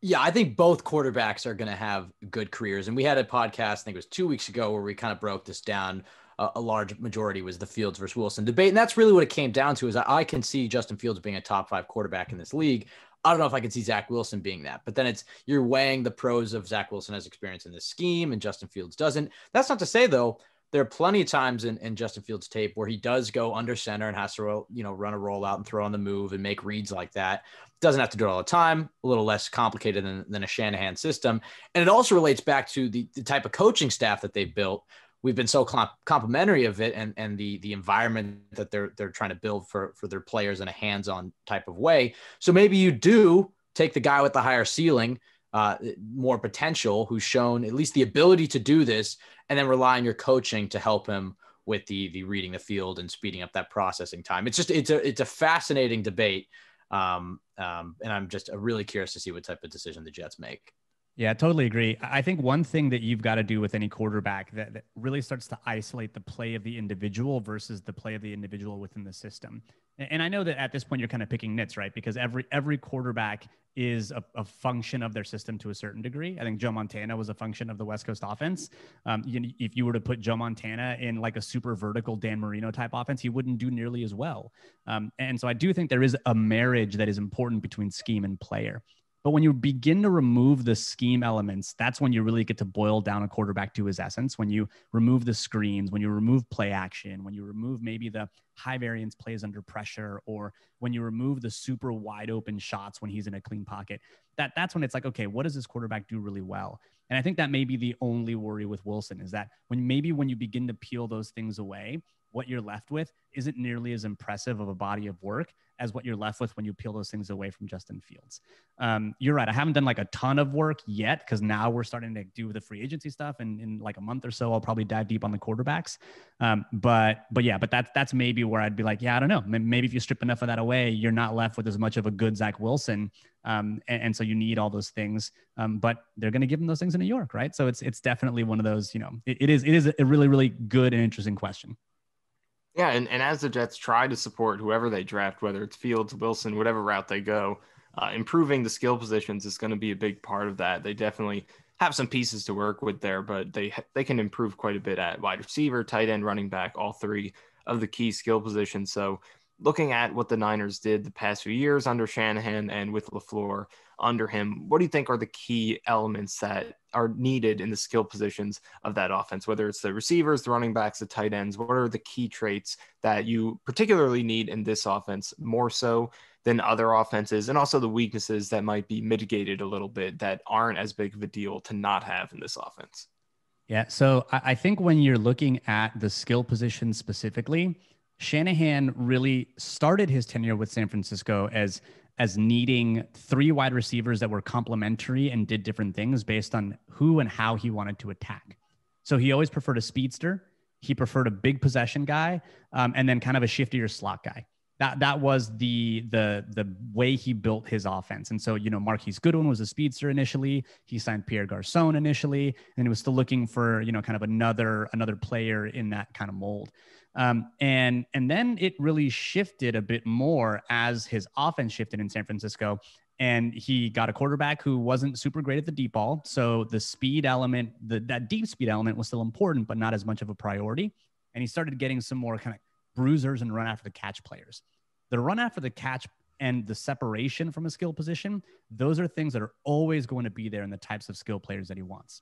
Yeah, I think both quarterbacks are going to have good careers. And we had a podcast, I think it was 2 weeks ago, where we kind of broke this down. A large majority was the Fields versus Wilson debate. And that's really what it came down to, is I can see Justin Fields being a top 5 quarterback in this league. I don't know if I can see Zach Wilson being that, but then you're weighing the pros of Zach Wilson has experience in this scheme and Justin Fields doesn't. That's not to say though, there are plenty of times in Justin Fields tape where he does go under center and has to, run a rollout and throw on the move and make reads like that. Doesn't have to do it all the time, a little less complicated than a Shanahan system. And it also relates back to the type of coaching staff that they've built. We've been so complimentary of it and the environment that they're trying to build for their players in a hands-on type of way. So maybe you do take the guy with the higher ceiling, more potential, who's shown at least the ability to do this, and then rely on your coaching to help him with the reading the field and speeding up that processing time. It's a fascinating debate. And I'm just really curious to see what type of decision the Jets make. Yeah, I totally agree. I think one thing that you've got to do with any quarterback that really starts to isolate the play of the individual versus the play of the individual within the system. And I know that at this point you're kind of picking nits, right? Because every quarterback is a function of their system to a certain degree. I think Joe Montana was a function of the West Coast offense. If you were to put Joe Montana in like a super vertical Dan Marino type offense, he wouldn't do nearly as well. And so I do think there is a marriage that is important between scheme and player. But when you begin to remove the scheme elements, that's when you really get to boil down a quarterback to his essence. When you remove the screens, when you remove play action, when you remove maybe the high variance plays under pressure, or when you remove the super wide open shots when he's in a clean pocket, that's when it's like, okay, what does this quarterback do really well? And I think that may be the only worry with Wilson, is that when you begin to peel those things away, what you're left with isn't nearly as impressive of a body of work as what you're left with when you peel those things away from Justin Fields. You're right. I haven't done like a ton of work yet, because now we're starting to do the free agency stuff. And in like a month or so, I'll probably dive deep on the quarterbacks. But that's maybe where I'd be like, yeah, I don't know. Maybe if you strip enough of that away, you're not left with as much of a good Zach Wilson. And so you need all those things. But they're going to give him those things in New York, right? So it's definitely one of those, it is a really, really good and interesting question. Yeah, and as the Jets try to support whoever they draft, whether it's Fields, Wilson, whatever route they go, improving the skill positions is going to be a big part of that. They definitely have some pieces to work with there, but they can improve quite a bit at wide receiver, tight end, running back, all three of the key skill positions. So looking at what the Niners did the past few years under Shanahan and with Lafleur under him, what do you think are the key elements that are needed in the skill positions of that offense, whether it's the receivers, the running backs, the tight ends? What are the key traits that you particularly need in this offense more so than other offenses, and also the weaknesses that might be mitigated a little bit that aren't as big of a deal to not have in this offense? Yeah. So I think when you're looking at the skill position specifically, Shanahan really started his tenure with San Francisco as needing three wide receivers that were complementary and did different things based on who and how he wanted to attack. So he always preferred a speedster. He preferred a big possession guy, and then kind of a shiftier slot guy. That was the way he built his offense. And so, Marquise Goodwin was a speedster initially. He signed Pierre Garçon initially, and he was still looking for, kind of another player in that kind of mold. And then it really shifted a bit more as his offense shifted in San Francisco, and he got a quarterback who wasn't super great at the deep ball. So the speed element, that deep speed element was still important, but not as much of a priority. And he started getting some more kind of bruisers and run after the catch players. The run after the catch and the separation from a skill position, those are things that are always going to be there in the types of skill players that he wants.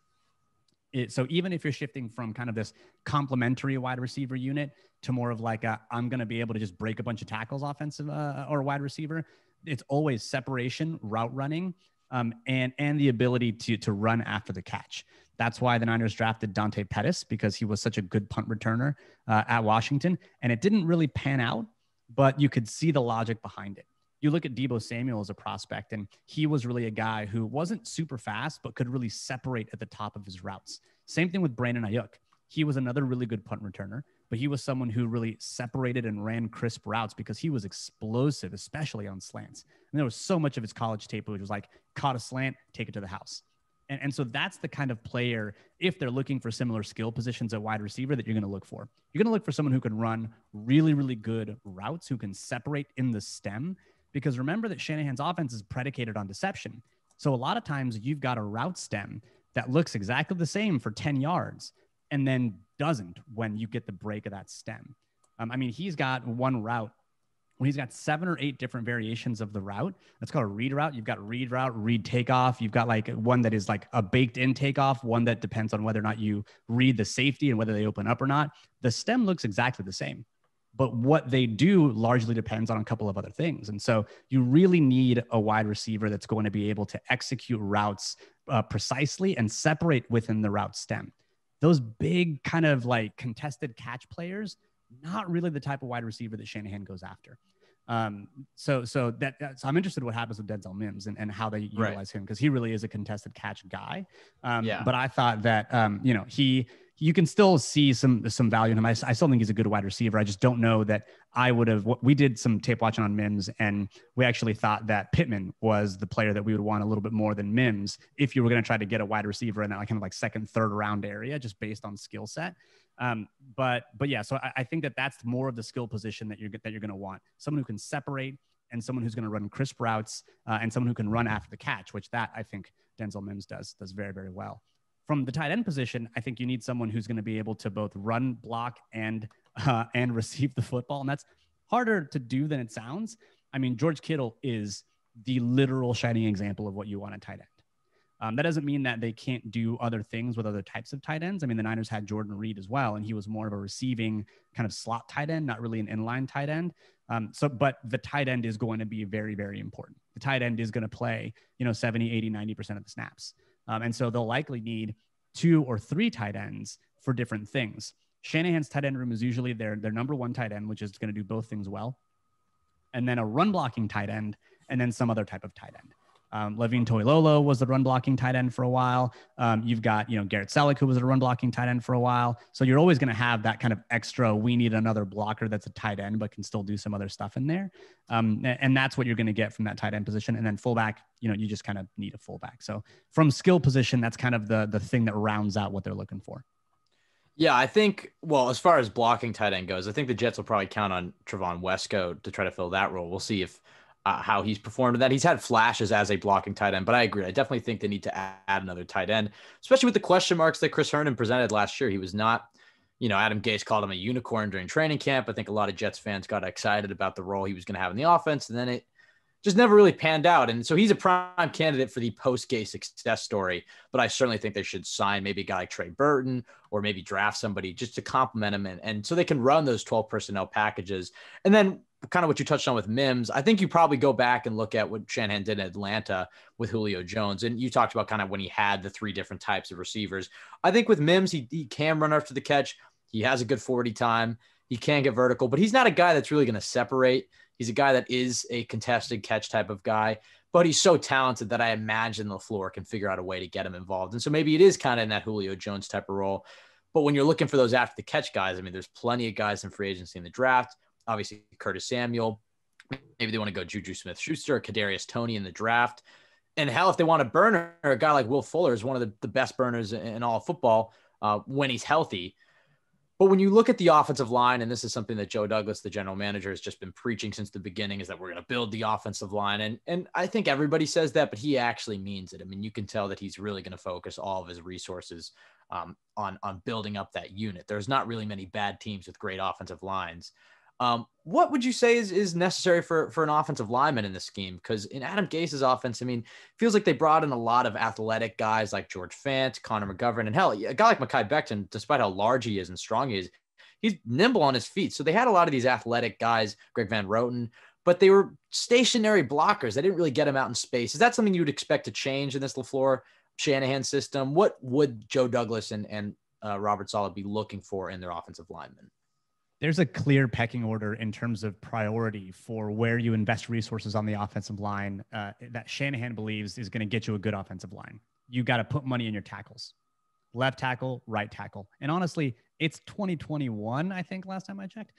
So even if you're shifting from kind of this complementary wide receiver unit to more of like I'm going to be able to just break a bunch of tackles offensive or wide receiver, it's always separation, route running, and the ability to run after the catch. That's why the Niners drafted Dante Pettis, because he was such a good punt returner at Washington, and it didn't really pan out, but you could see the logic behind it. You look at Deebo Samuel as a prospect, and he was really a guy who wasn't super fast, but could really separate at the top of his routes. Same thing with Brandon Ayuk. He was another really good punt returner, but he was someone who really separated and ran crisp routes because he was explosive, especially on slants. And there was so much of his college tape which was like, caught a slant, take it to the house. And so that's the kind of player, if they're looking for similar skill positions at wide receiver, that you're going to look for. You're going to look for someone who can run really, really good routes, who can separate in the stem. Because remember that Shanahan's offense is predicated on deception. So a lot of times you've got a route stem that looks exactly the same for 10 yards and then doesn't when you get the break of that stem. He's got one route when he's got 7 or 8 different variations of the route. That's called a read route. You've got read route, read takeoff. You've got like one that is like a baked in takeoff, one that depends on whether or not you read the safety and whether they open up or not. The stem looks exactly the same, but what they do largely depends on a couple of other things. And so you really need a wide receiver that's going to be able to execute routes precisely and separate within the route stem. Those big kind of like contested catch players, not really the type of wide receiver that Shanahan goes after. So I'm interested in what happens with Denzel Mims and how they utilize him, because he really is a contested catch guy. But I thought that, you can still see some value in him. I still think he's a good wide receiver. I just don't know that I would have. We did some tape watching on Mims, and we actually thought that Pittman was the player that we would want a little bit more than Mims if you were going to try to get a wide receiver in that kind of like second, third round area, just based on skill set. But yeah, so I think that that's more of the skill position that you're going to want. Someone who can separate, and someone who's going to run crisp routes, and someone who can run after the catch, which that I think Denzel Mims does very, very well. From the tight end position, I think you need someone who's going to be able to both run, block, and receive the football. And that's harder to do than it sounds. I mean, George Kittle is the literal shining example of what you want a tight end. That doesn't mean that they can't do other things with other types of tight ends. I mean, the Niners had Jordan Reed as well, and he was more of a receiving kind of slot tight end, not really an inline tight end. But the tight end is going to be very, very important. The tight end is going to play, 70, 80, 90% of the snaps. And so they'll likely need 2 or 3 tight ends for different things. Shanahan's tight end room is usually their number 1 tight end, which is going to do both things well. And then a run blocking tight end, and then some other type of tight end. Levine Toilolo was the run blocking tight end for a while. You've got, Garrett Selleck, who was a run blocking tight end for a while. So you're always going to have that kind of extra, we need another blocker that's a tight end, but can still do some other stuff in there. And that's what you're going to get from that tight end position. And then fullback, you just kind of need a fullback. So from skill position, that's kind of the thing that rounds out what they're looking for. Yeah, I think, well, as far as blocking tight end goes, I think the Jets will probably count on Trevon Wesco to try to fill that role. We'll see if how he's performed in that. He's had flashes as a blocking tight end, but I agree. I definitely think they need to add another tight end, especially with the question marks that Chris Herndon presented last year. He was not, Adam Gase called him a unicorn during training camp. I think a lot of Jets fans got excited about the role he was going to have in the offense, and then it just never really panned out. And so he's a prime candidate for the post-Gase success story, but I certainly think they should sign maybe a guy like Trey Burton or maybe draft somebody just to complement him. And so they can run those 12 personnel packages. And then kind of what you touched on with Mims, I think you probably go back and look at what Shanahan did in Atlanta with Julio Jones. And you talked about kind of when he had the 3 different types of receivers. I think with Mims, he can run after the catch. He has a good 40 time. He can get vertical, but he's not a guy that's really going to separate. He's a guy that is a contested catch type of guy, but he's so talented that I imagine Lafleur can figure out a way to get him involved. And so maybe it is kind of in that Julio Jones type of role. But when you're looking for those after the catch guys, I mean, there's plenty of guys in free agency in the draft. Obviously, Curtis Samuel. Maybe they want to go Juju Smith-Schuster or Kadarius Toney in the draft. And hell, if they want a burner, a guy like Will Fuller is one of the best burners in all of football when he's healthy. But when you look at the offensive line, and this is something that Joe Douglas, the general manager, has just been preaching since the beginning, is that we're going to build the offensive line. And I think everybody says that, but he actually means it. I mean, you can tell that he's really going to focus all of his resources on building up that unit. There's not really many bad teams with great offensive lines. What would you say is necessary for an offensive lineman in this scheme? Because in Adam Gase's offense, I mean, feels like they brought in a lot of athletic guys like George Fant, Connor McGovern, and hell, a guy like Mekhi Becton, despite how large he is and strong he is, he's nimble on his feet. So they had a lot of these athletic guys, Greg Van Roten, but they were stationary blockers. They didn't really get him out in space. Is that something you would expect to change in this Lafleur Shanahan system? What would Joe Douglas and Robert Saleh be looking for in their offensive linemen? There's a clear pecking order in terms of priority for where you invest resources on the offensive line that Shanahan believes is going to get you a good offensive line. You got to put money in your tackles, left tackle, right tackle. And honestly, it's 2021, I think, last time I checked.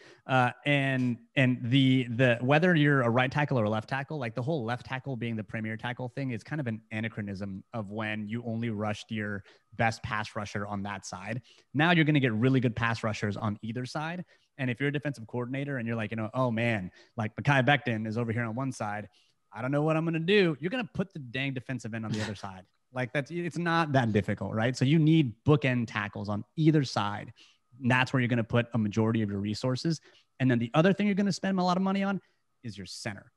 And the whether you're a right tackle or a left tackle, like the whole left tackle being the premier tackle thing is kind of an anachronism of when you only rushed your best pass rusher on that side. Now you're going to get really good pass rushers on either side. And if you're a defensive coordinator and you're like, oh man, like Mekhi Becton is over here on one side, I don't know what I'm going to do. You're going to put the dang defensive end on the other side. Like it's not that difficult, right? So you need bookend tackles on either side. And that's where you're going to put a majority of your resources. And then the other thing you're going to spend a lot of money on is your center.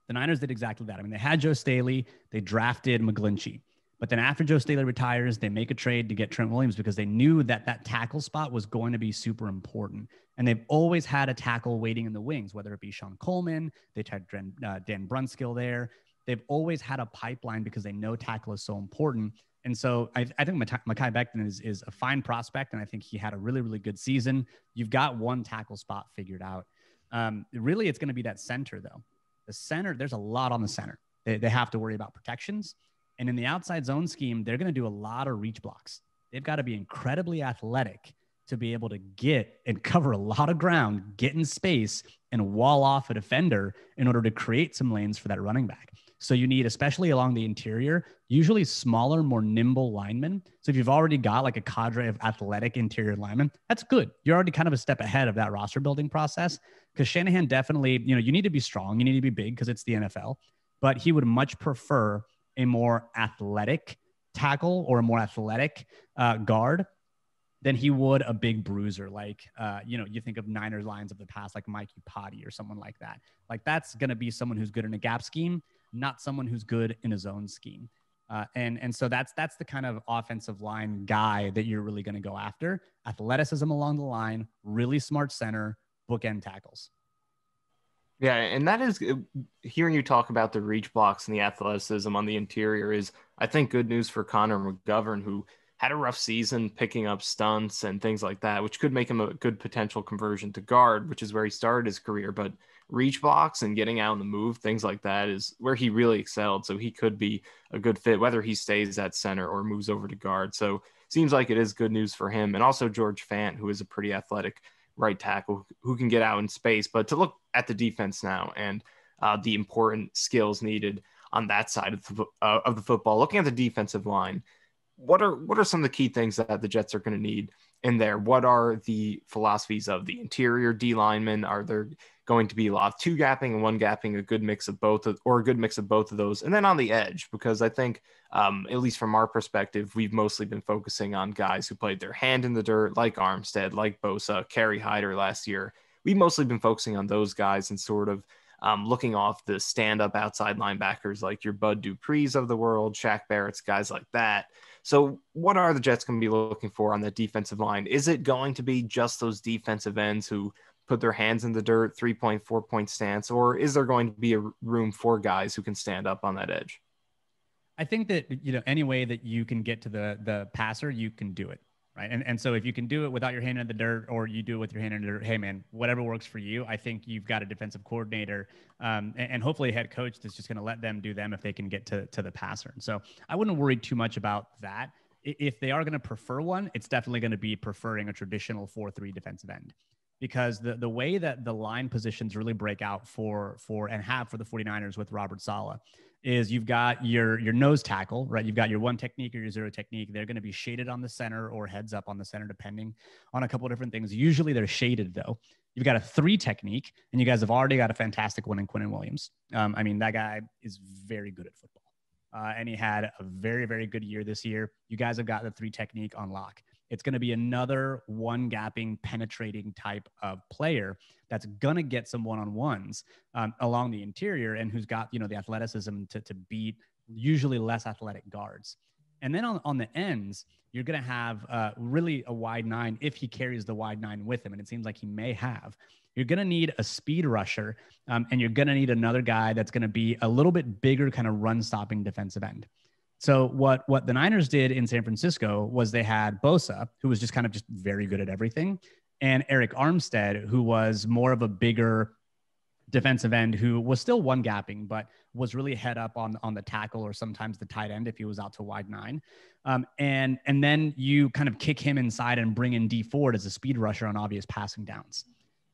The Niners did exactly that. I mean, they had Joe Staley, they drafted McGlinchey. But then after Joe Staley retires, they make a trade to get Trent Williams because they knew that tackle spot was going to be super important. And they've always had a tackle waiting in the wings, whether it be Sean Coleman, they tried Dan Brunskill there. They've always had a pipeline because they know tackle is so important. And so I think Mekhi Becton is a fine prospect, and I think he had a really, really good season. You've got one tackle spot figured out. Really, it's going to be that center, though. The center, there's a lot on the center. They have to worry about protections. And in the outside zone scheme, they're going to do a lot of reach blocks. they've got to be incredibly athletic to be able to get and cover a lot of ground, get in space, and wall off a defender in order to create some lanes for that running back. So you need, especially along the interior, usually smaller, more nimble linemen. So if you've already got like a cadre of athletic interior linemen, that's good. You're already kind of a step ahead of that roster building process, because Shanahan definitely, you need to be strong. You need to be big because it's the NFL, but he would much prefer a more athletic tackle or a more athletic guard than he would a big bruiser. Like, you think of Niners lines of the past, like Mike Iupati or someone like that. Like, that's going to be someone who's good in a gap scheme, not someone who's good in a zone scheme. And so that's the kind of offensive line guy that you're really going to go after. Athleticism along the line, really smart center, bookend tackles. Yeah, and that is, hearing you talk about the reach blocks and the athleticism on the interior is, I think, good news for Connor McGovern, who had a rough season picking up stunts and things like that, which could make him a good potential conversion to guard, which is where he started his career. But reach blocks and getting out on the move, things like that, is where he really excelled. So he could be a good fit, whether he stays at center or moves over to guard. So seems like it is good news for him. And also George Fant, who is a pretty athletic right tackle who can get out in space. But to look at the defense now and the important skills needed on that side of the football, looking at the defensive line, what are some of the key things that the Jets are going to need in there? What are the philosophies of the interior D linemen? Are there going to be a lot of two gapping and one gapping, a good mix of both of those? And then on the edge, because I think, at least from our perspective, we've mostly been focusing on guys who played their hand in the dirt, like Armstead, like Bosa, Kerry Hyder last year. We've mostly been focusing on those guys and sort of looking off the stand-up outside linebackers like your Bud Duprees of the world, Shaq Barrett's, guys like that. So what are the Jets going to be looking for on that defensive line? Is it going to be just those defensive ends who put their hands in the dirt, 3-point, 4-point stance, or is there going to be a room for guys who can stand up on that edge? I think that, any way that you can get to the passer, you can do it. Right. And so if you can do it without your hand in the dirt, or you do it with your hand in the dirt, hey man, whatever works for you. I think you've got a defensive coordinator and hopefully a head coach that's just going to let them do them if they can get to the passer. And so I wouldn't worry too much about that. If they are going to prefer one, it's definitely going to be preferring a traditional 4-3 defensive end, because the way that the line positions really break out for and have for the 49ers with Robert Saleh is you've got your nose tackle, right? You've got your one technique or your zero technique. They're going to be shaded on the center or heads up on the center, depending on a couple of different things. Usually they're shaded though. You've got a 3 technique, and you guys have already got a fantastic one in Quinnen Williams. That guy is very good at football. And he had a very, very good year this year. You guys have got the 3 technique on lock. It's going to be another one gapping, penetrating type of player that's going to get some one-on-ones along the interior, and who's got, the athleticism to beat usually less athletic guards. And then on the ends, you're going to have really a wide 9 if he carries the wide 9 with him. And it seems like he may have. You're going to need a speed rusher, and you're going to need another guy that's going to be a little bit bigger, kind of run-stopping defensive end. So what the Niners did in San Francisco was they had Bosa, who was just very good at everything, and Eric Armstead, who was more of a bigger defensive end, who was still one gapping, but was really head up on the tackle or sometimes the tight end if he was out to wide 9. And then you kind of kick him inside and bring in D Ford as a speed rusher on obvious passing downs.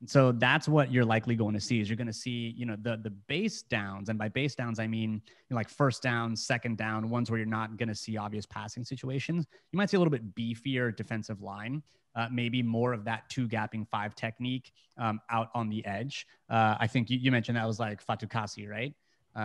And so that's what you're likely going to see. Is you're going to see, the base downs. And by base downs, I mean, like first down, second down, ones where you're not going to see obvious passing situations. You might see a little bit beefier defensive line, maybe more of that 2 gapping 5 technique out on the edge. I think you mentioned that was like Fatukasi, right?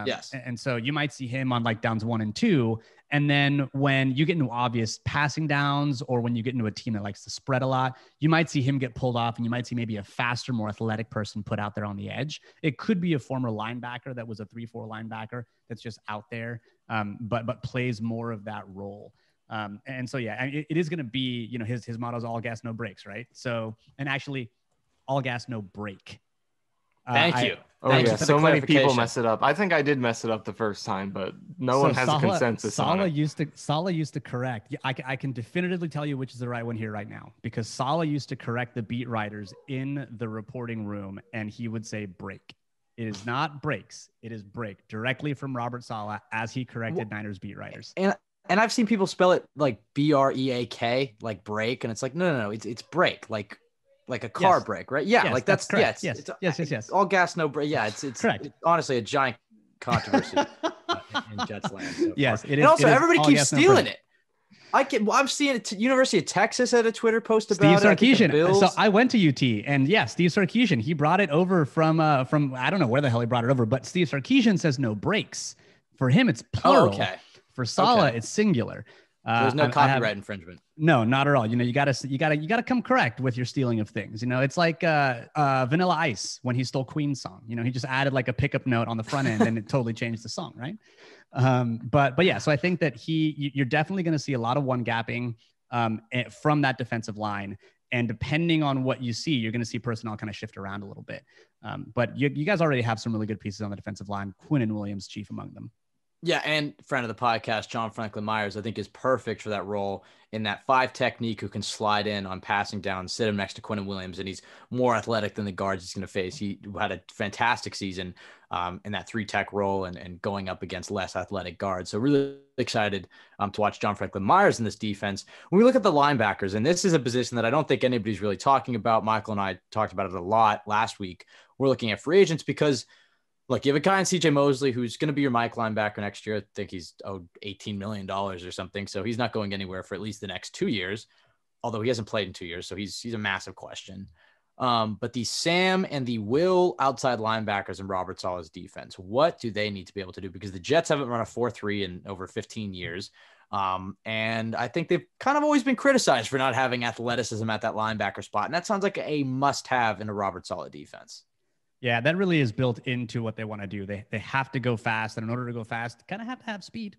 Yes. And so you might see him on like downs 1 and 2. And then when you get into obvious passing downs, or when you get into a team that likes to spread a lot, you might see him get pulled off, and you might see maybe a faster, more athletic person put out there on the edge. It could be a former linebacker that was a 3-4 linebacker that's just out there, but plays more of that role. And so, yeah, it is going to be, his motto is all gas, no brakes, right? So, and actually all gas, no brake. Thank you. Thank you. So many people mess it up. I think I did mess it up the first time, but no one has a consensus on it. Saleh used to correct. I can definitively tell you which is the right one here right now, because Saleh used to correct the beat writers in the reporting room, and he would say break. It is not breaks. It is break, directly from Robert Saleh as he corrected Niners beat writers. And And I've seen people spell it like BREAK, like break, and it's like no, it's break, like a car brake, right? Yeah, yes, like that's correct. yeah, Yes. all gas, no brake. Yeah, it's correct. It's honestly a giant controversy in Jets land so yes, far. it is. And also, it is everybody all keeps gas, no stealing brake. it. I'm seeing it. University of Texas had a Twitter post Steve about it. Sarkisian. So I went to UT, and yeah, Steve Sarkisian, he brought it over from I don't know where the hell he brought it over, but Steve Sarkisian says no brakes. For him, it's plural. Okay. For Saleh, it's singular. So there's no copyright infringement. No, not at all. You gotta come correct with your stealing of things. It's like Vanilla Ice when he stole Queen's song. He just added like a pickup note on the front end, and it totally changed the song, right? But yeah, so I think that you're definitely going to see a lot of one gapping from that defensive line. And depending on what you see, you're going to see personnel kind of shift around a little bit. But you guys already have some really good pieces on the defensive line. Quinnen Williams, chief among them. Yeah, and friend of the podcast, John Franklin Myers, I think is perfect for that role in that 5 technique who can slide in on passing down, sit him next to Quinnen Williams, and he's more athletic than the guards he's going to face. He had a fantastic season in that 3 tech role and going up against less athletic guards. So really excited to watch John Franklin Myers in this defense. When we look at the linebackers, and this is a position that I don't think anybody's really talking about. Michael and I talked about it a lot last week. We're looking at free agents because look, you have a guy in CJ Mosley who's going to be your Mike linebacker next year. I think he's owed $18 million or something. So he's not going anywhere for at least the next 2 years, although he hasn't played in 2 years. So he's a massive question. But the Sam and the Will outside linebackers in Robert Saleh's defense, what do they need to be able to do? Because the Jets haven't run a 4-3 in over 15 years. And I think they've kind of always been criticized for not having athleticism at that linebacker spot. And that sounds like a must-have in a Robert Saleh defense. Yeah, that really is built into what they want to do. They have to go fast, and in order to go fast, kind of have to have speed.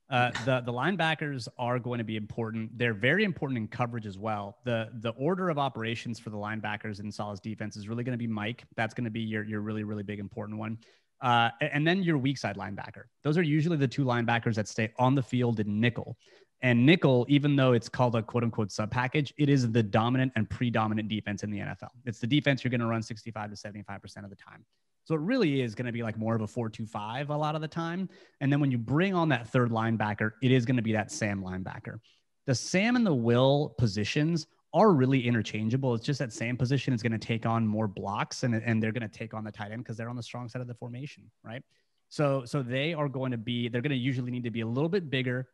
The linebackers are going to be important. They're very important in coverage as well. The order of operations for the linebackers in Saleh's defense is really going to be Mike. That's going to be your really, really big important one. And then your weak side linebacker. Those are usually the 2 linebackers that stay on the field in nickel. And nickel, even though it's called a quote unquote sub package, it is the dominant and predominant defense in the NFL. It's the defense you're going to run 65 to 75% of the time. So it really is going to be like more of a 4-2-5 a lot of the time. And then when you bring on that 3rd linebacker, it is going to be that Sam linebacker. The Sam and the Will positions are really interchangeable. It's just that Sam position is going to take on more blocks and they're going to take on the tight end because they're on the strong side of the formation, right? So they're going to usually need to be a little bit bigger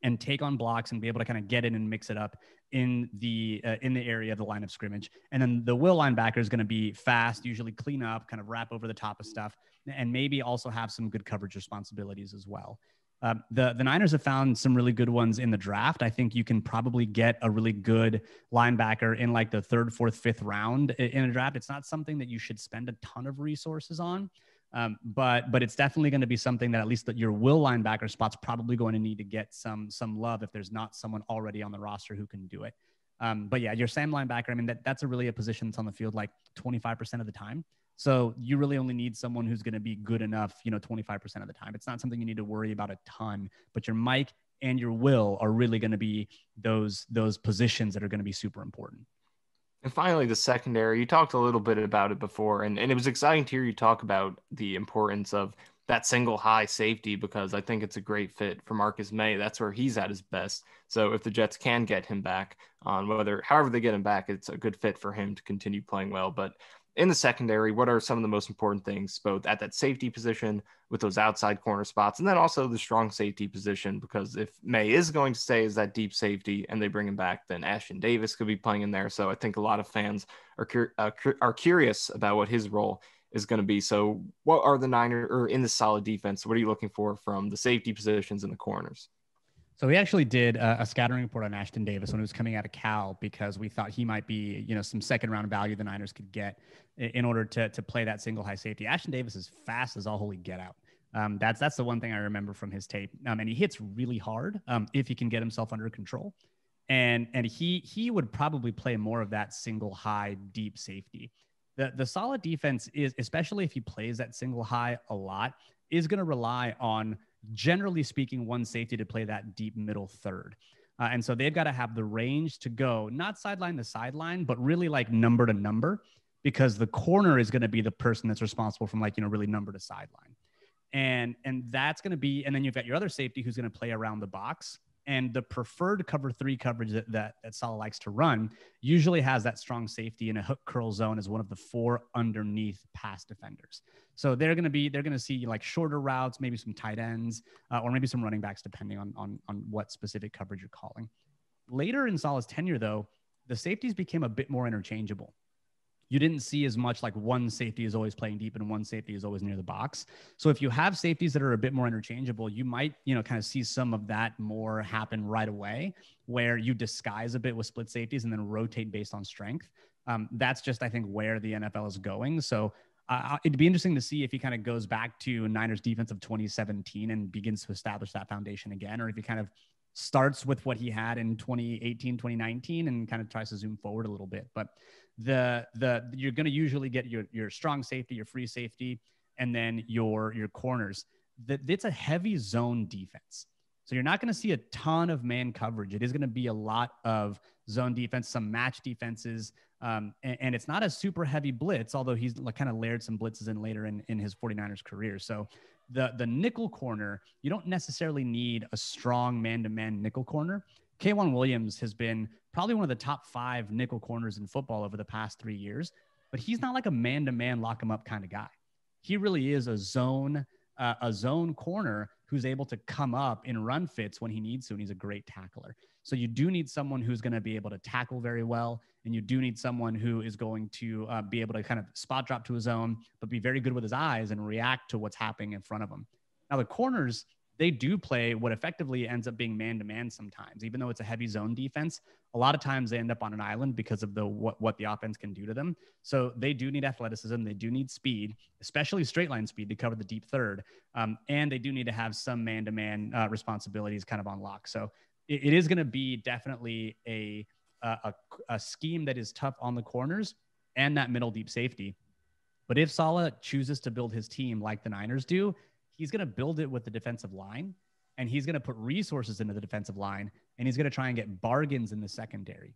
and take on blocks and be able to kind of get in and mix it up in the area of the line of scrimmage. And then the Will linebacker is going to be fast, usually clean up, kind of wrap over the top of stuff, and maybe also have some good coverage responsibilities as well. The Niners have found some really good ones in the draft. I think you can probably get a really good linebacker in like the 3rd, 4th, 5th round in a draft. It's not something that you should spend a ton of resources on. But it's definitely going to be something that at least your Will linebacker spot's probably going to need to get some love if there's not someone already on the roster who can do it. But yeah, your Sam linebacker, I mean, that's really a position that's on the field like 25% of the time. So you really only need someone who's going to be good enough, 25% of the time. It's not something you need to worry about a ton, but your Mike and your Will are really going to be those positions that are going to be super important. And finally, the secondary, you talked a little bit about it before, and it was exciting to hear you talk about the importance of that single high safety, because I think it's a great fit for Marcus May. That's where he's at his best. So if the Jets can get him back on however they get him back, it's a good fit for him to continue playing well. But in the secondary, what are some of the most important things, both at that safety position with those outside corner spots, and then also the strong safety position? Because if May is going to stay as that deep safety and they bring him back, then Ashton Davis could be playing in there. So I think a lot of fans are curious about what his role is going to be. So what are the Niners, or in the solid defense, what are you looking for from the safety positions and the corners? So we actually did a scattering report on Ashton Davis when it was coming out of Cal, because we thought he might be, some second round value the Niners could get in order to play that single high safety. Ashton Davis is fast as all holy get out. That's the one thing I remember from his tape. And he hits really hard if he can get himself under control. And he would probably play more of that single high deep safety. The solid defense is, especially if he plays that single high a lot, is going to rely on, generally speaking, one safety to play that deep middle third. And so they've got to have the range to go, not sideline to sideline, but really like number to number, because the corner is going to be the person that's responsible from really number to sideline. And that's going to be, and then you've got your other safety who's going to play around the box. And the preferred cover 3 coverage that Saleh likes to run usually has that strong safety in a hook curl zone as one of the 4 underneath pass defenders. So they're going to see like shorter routes, maybe some tight ends, or maybe some running backs, depending on what specific coverage you're calling. Later in Saleh's tenure, though, the safeties became a bit more interchangeable. You didn't see as much like one safety is always playing deep and one safety is always near the box. So if you have safeties that are a bit more interchangeable, you might, kind of see some of that more happen right away, where you disguise a bit with split safeties and then rotate based on strength. That's just, I think, where the NFL is going. So it'd be interesting to see if he kind of goes back to Niners defense of 2017 and begins to establish that foundation again, or if he kind of starts with what he had in 2018, 2019 and kind of tries to zoom forward a little bit. But you're going to usually get your strong safety, your free safety, and then your corners. It's a heavy zone defense. So you're not going to see a ton of man coverage. It is going to be a lot of zone defense, some match defenses. And it's not a super heavy blitz, although he's kind of layered some blitzes in later in his 49ers career. So the nickel corner, you don't necessarily need a strong man-to-man nickel corner. K'Waun Williams has been probably one of the top 5 nickel corners in football over the past 3 years, but he's not like a man-to-man lock him up kind of guy. He really is a zone corner who's able to come up in run fits when he needs to, and he's a great tackler. So you do need someone who's going to be able to tackle very well, and you do need someone who is going to be able to kind of spot drop to a zone, but be very good with his eyes and react to what's happening in front of him. Now, the corners, they do play what effectively ends up being man-to-man sometimes. Even though it's a heavy zone defense, a lot of times they end up on an island because of what the offense can do to them. So they do need athleticism. They do need speed, especially straight line speed to cover the deep third. And they do need to have some man-to-man responsibilities kind of on lock. So it is going to be definitely a scheme that is tough on the corners and that middle deep safety. But if Saleh chooses to build his team like the Niners do, he's going to build it with the defensive line, and he's going to put resources into the defensive line, and he's going to try and get bargains in the secondary.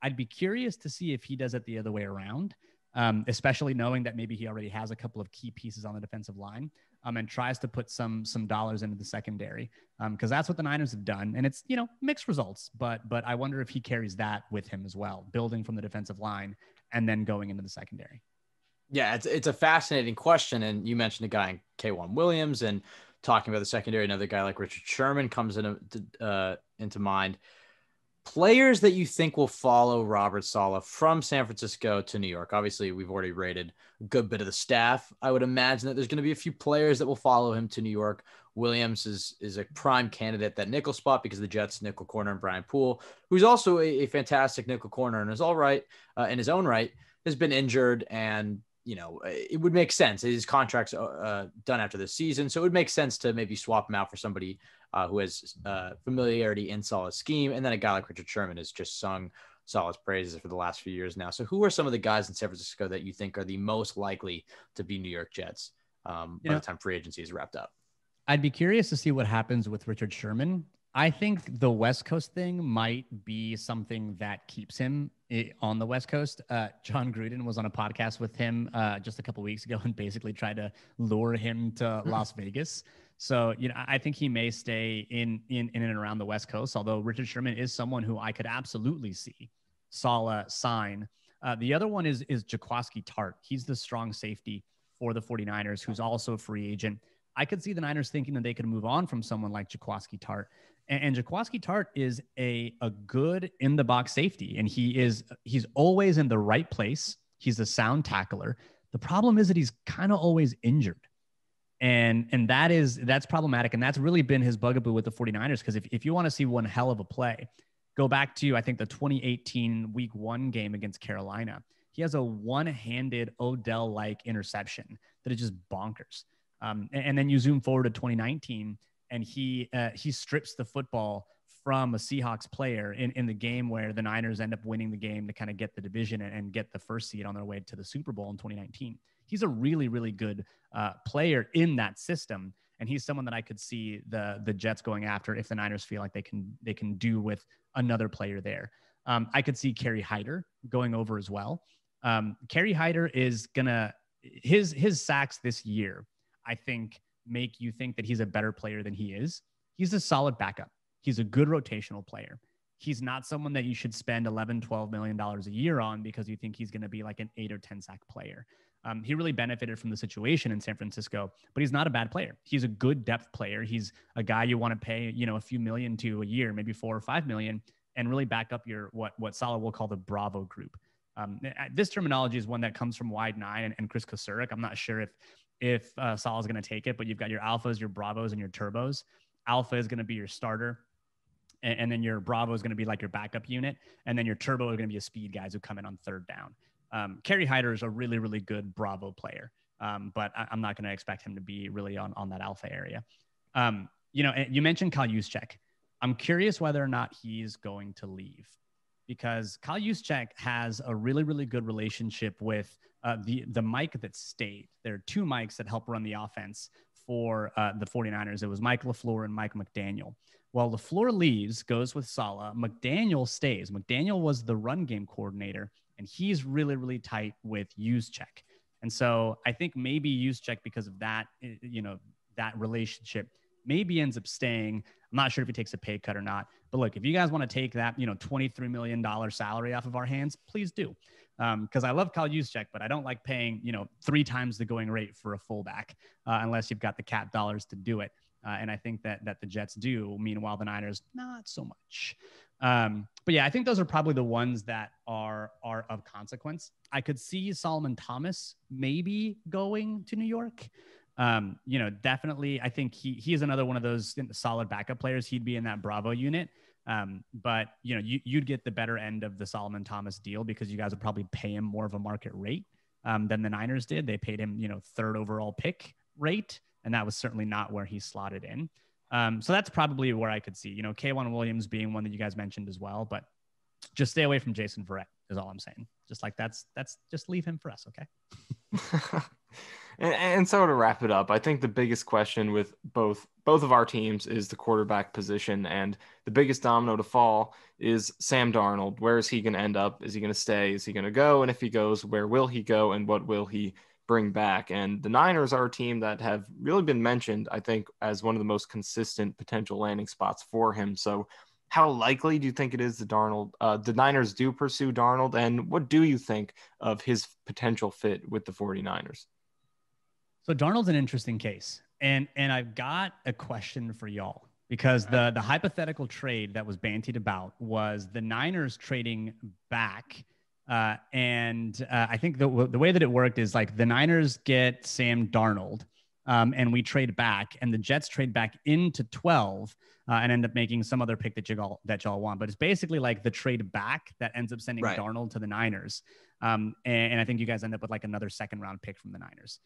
I'd be curious to see if he does it the other way around, especially knowing that maybe he already has a couple of key pieces on the defensive line, and tries to put some dollars into the secondary, because that's what the Niners have done. And it's, mixed results, but I wonder if he carries that with him as well, building from the defensive line and then going into the secondary. Yeah, it's a fascinating question. And you mentioned a guy in K'Waun Williams, and talking about the secondary, another guy like Richard Sherman comes into mind. Players that you think will follow Robert Saleh from San Francisco to New York. Obviously, we've already rated a good bit of the staff. I would imagine that there's going to be a few players that will follow him to New York. Williams is a prime candidate, that nickel spot, because the Jets nickel corner, and Brian Poole, who's also a fantastic nickel corner and is all right in his own right, has been injured, and it would make sense. His contract's done after this season, so it would make sense to maybe swap him out for somebody who has familiarity in Saleh's scheme. And then a guy like Richard Sherman has just sung Saleh's praises for the last few years now. So who are some of the guys in San Francisco that you think are the most likely to be New York Jets by the time free agency is wrapped up? I'd be curious to see what happens with Richard Sherman. I think the West Coast thing might be something that keeps him on the West Coast. John Gruden was on a podcast with him just a couple of weeks ago and basically tried to lure him to Las Vegas. So, I think he may stay in and around the West Coast, although Richard Sherman is someone who I could absolutely see Saleh sign. The other one is Jaquiski Tartt. He's the strong safety for the 49ers, who's also a free agent. I could see the Niners thinking that they could move on from someone like Jaquiski Tartt. And Jaquiski Tartt is a good in the box safety, and he's always in the right place. He's a sound tackler. The problem is that he's kind of always injured. And that's problematic. And that's really been his bugaboo with the 49ers. Because if you want to see one hell of a play, go back to, I think, the 2018 week 1 game against Carolina. He has a one-handed Odell-like interception that is just bonkers. And then you zoom forward to 2019, and he strips the football from a Seahawks player in the game where the Niners end up winning the game to kind of get the division and get the first seed on their way to the Super Bowl in 2019. He's a really, really good player in that system, and he's someone that I could see the Jets going after if the Niners feel like they can do with another player there. I could see Kerry Hyder going over as well. Kerry Hyder is gonna his sacks this year, I think, make you think that he's a better player than he is. He's a solid backup. He's a good rotational player. He's not someone that you should spend $11-12 million a year on because you think he's going to be like an 8 or 10 sack player. He really benefited from the situation in San Francisco, but he's not a bad player. He's a good depth player. He's a guy you want to pay, a few million to a year, maybe 4 or 5 million, and really back up your what Saleh will call the Bravo group. This terminology is one that comes from Wide Nine and Chris Kosurik. I'm not sure if Saleh is going to take it, but you've got your alphas, your bravos, and your turbos. Alpha is going to be your starter. And then your Bravo is going to be like your backup unit. And then your turbo are going to be a speed guys who come in on third down. Kerry Hyder is a really, really good Bravo player. But I'm not going to expect him to be really on that alpha area. You mentioned Kyle Juszczyk. I'm curious whether or not he's going to leave, because Kyle Juszczyk has a really, really good relationship with the Mike that stayed. There are 2 Mikes that help run the offense for the 49ers. It was Mike Lafleur and Mike McDaniel. Well, Lafleur leaves, goes with Saleh. McDaniel stays. McDaniel was the run game coordinator, and he's really, really tight with Juszczyk. And so I think maybe Juszczyk, because of that, that relationship, maybe ends up staying. I'm not sure if he takes a pay cut or not. But look, if you guys want to take that, $23 million salary off of our hands, please do. Because I love Kyle Juszczyk, but I don't like paying, 3 times the going rate for a fullback unless you've got the cap dollars to do it. And I think that the Jets do. Meanwhile, the Niners, not so much. But yeah, I think those are probably the ones that are of consequence. I could see Solomon Thomas maybe going to New York. Definitely. I think he is another one of those solid backup players. He'd be in that Bravo unit. But you'd get the better end of the Solomon Thomas deal because you guys would probably pay him more of a market rate than the Niners did. They paid him, 3rd overall pick rate. And that was certainly not where he slotted in. So that's probably where I could see, K'Wan Williams being one that you guys mentioned as well, but just stay away from Jason Verrett is all I'm saying. Just like that's just leave him for us. Okay. And so to wrap it up, I think the biggest question with both of our teams is the quarterback position, and the biggest domino to fall is Sam Darnold. Where is he going to end up? Is he going to stay? Is he going to go? And if he goes, where will he go? And what will he bring back? And the Niners are a team that have really been mentioned, I think, as one of the most consistent potential landing spots for him. So how likely do you think it is that the Niners do pursue Darnold? And what do you think of his potential fit with the 49ers? So Darnold's an interesting case. And I've got a question for y'all, because the hypothetical trade that was bantied about was the Niners trading back. I think the way that it worked is like the Niners get Sam Darnold, and we trade back, and the Jets trade back into 12 and end up making some other pick that y'all want. But it's basically like the trade back that ends up sending Darnold to the Niners. And I think you guys end up with like another 2nd round pick from the Niners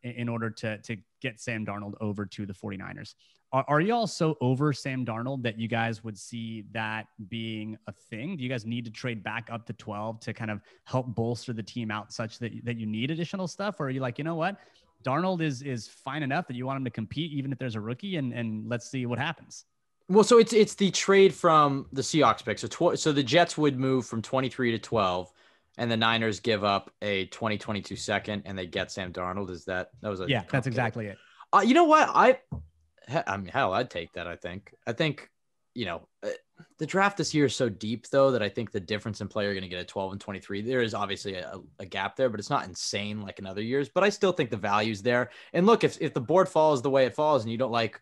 in order to get Sam Darnold over to the 49ers. Are y'all so over Sam Darnold that you guys would see that being a thing? Do you guys need to trade back up to 12 to kind of help bolster the team out such that you need additional stuff? Or are you like, you know what? Darnold is fine enough that you want him to compete even if there's a rookie, and let's see what happens. Well, so it's the trade from the Seahawks pick. So the Jets would move from 23 to 12, and the Niners give up a 2022 second, and they get Sam Darnold. That's exactly it. You know what? I mean, hell, I'd take that. I think, the draft this year is so deep though, that I think the difference in player are going to get at 12 and 23. There is obviously a gap there, but it's not insane like in other years, but I still think the value's there. And look, if the board falls the way it falls and you don't like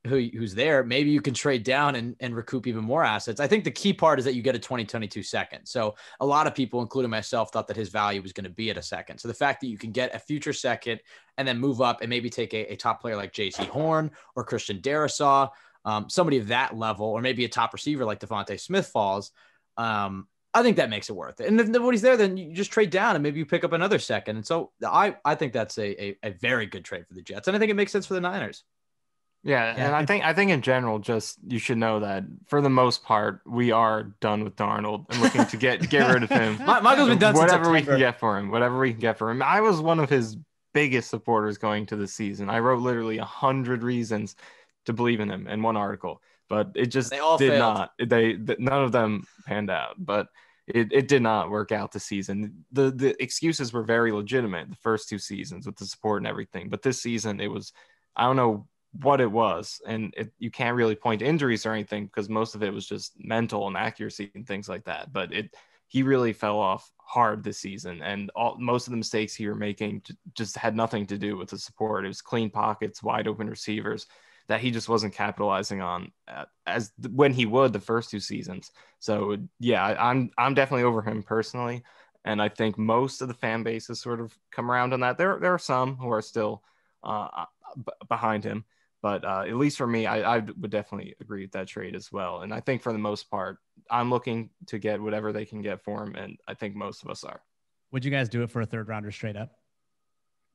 who's there, maybe you can trade down and recoup even more assets. I think the key part is that you get a 2022 second. So a lot of people, including myself, thought that his value was going to be at a second. So the fact that you can get a future second and then move up and maybe take a top player like JC Horn or Christian Darrisaw, somebody of that level, or maybe a top receiver like Devontae Smith falls, I think that makes it worth it. And if nobody's there, then you just trade down and maybe you pick up another second. And so I think that's a very good trade for the Jets. And I think it makes sense for the Niners. Yeah, and I think in general, just you should know that for the most part, we are done with Darnold and looking to get rid of him. Michael's been done whatever since we can get for him. I was one of his biggest supporters going to the season. I wrote literally 100 reasons to believe in him in one article, but it just they all did failed. not. None of them panned out, but it did not work out this season. The excuses were very legitimate the first 2 seasons with the support and everything, but this season it was I don't know what it was. And you can't really point to injuries or anything because most of it was just mental and accuracy and things like that. But he really fell off hard this season. And most of the mistakes he were making just had nothing to do with the support. It was clean pockets, wide open receivers that he just wasn't capitalizing on when he would the first 2 seasons. So yeah, I'm definitely over him personally. And I think most of the fan base has sort of come around on that. There are some who are still behind him, but at least for me, I would definitely agree with that trade as well. And I think for the most part, I'm looking to get whatever they can get for him, and I think most of us are. Would you guys do it for a 3rd rounder straight up?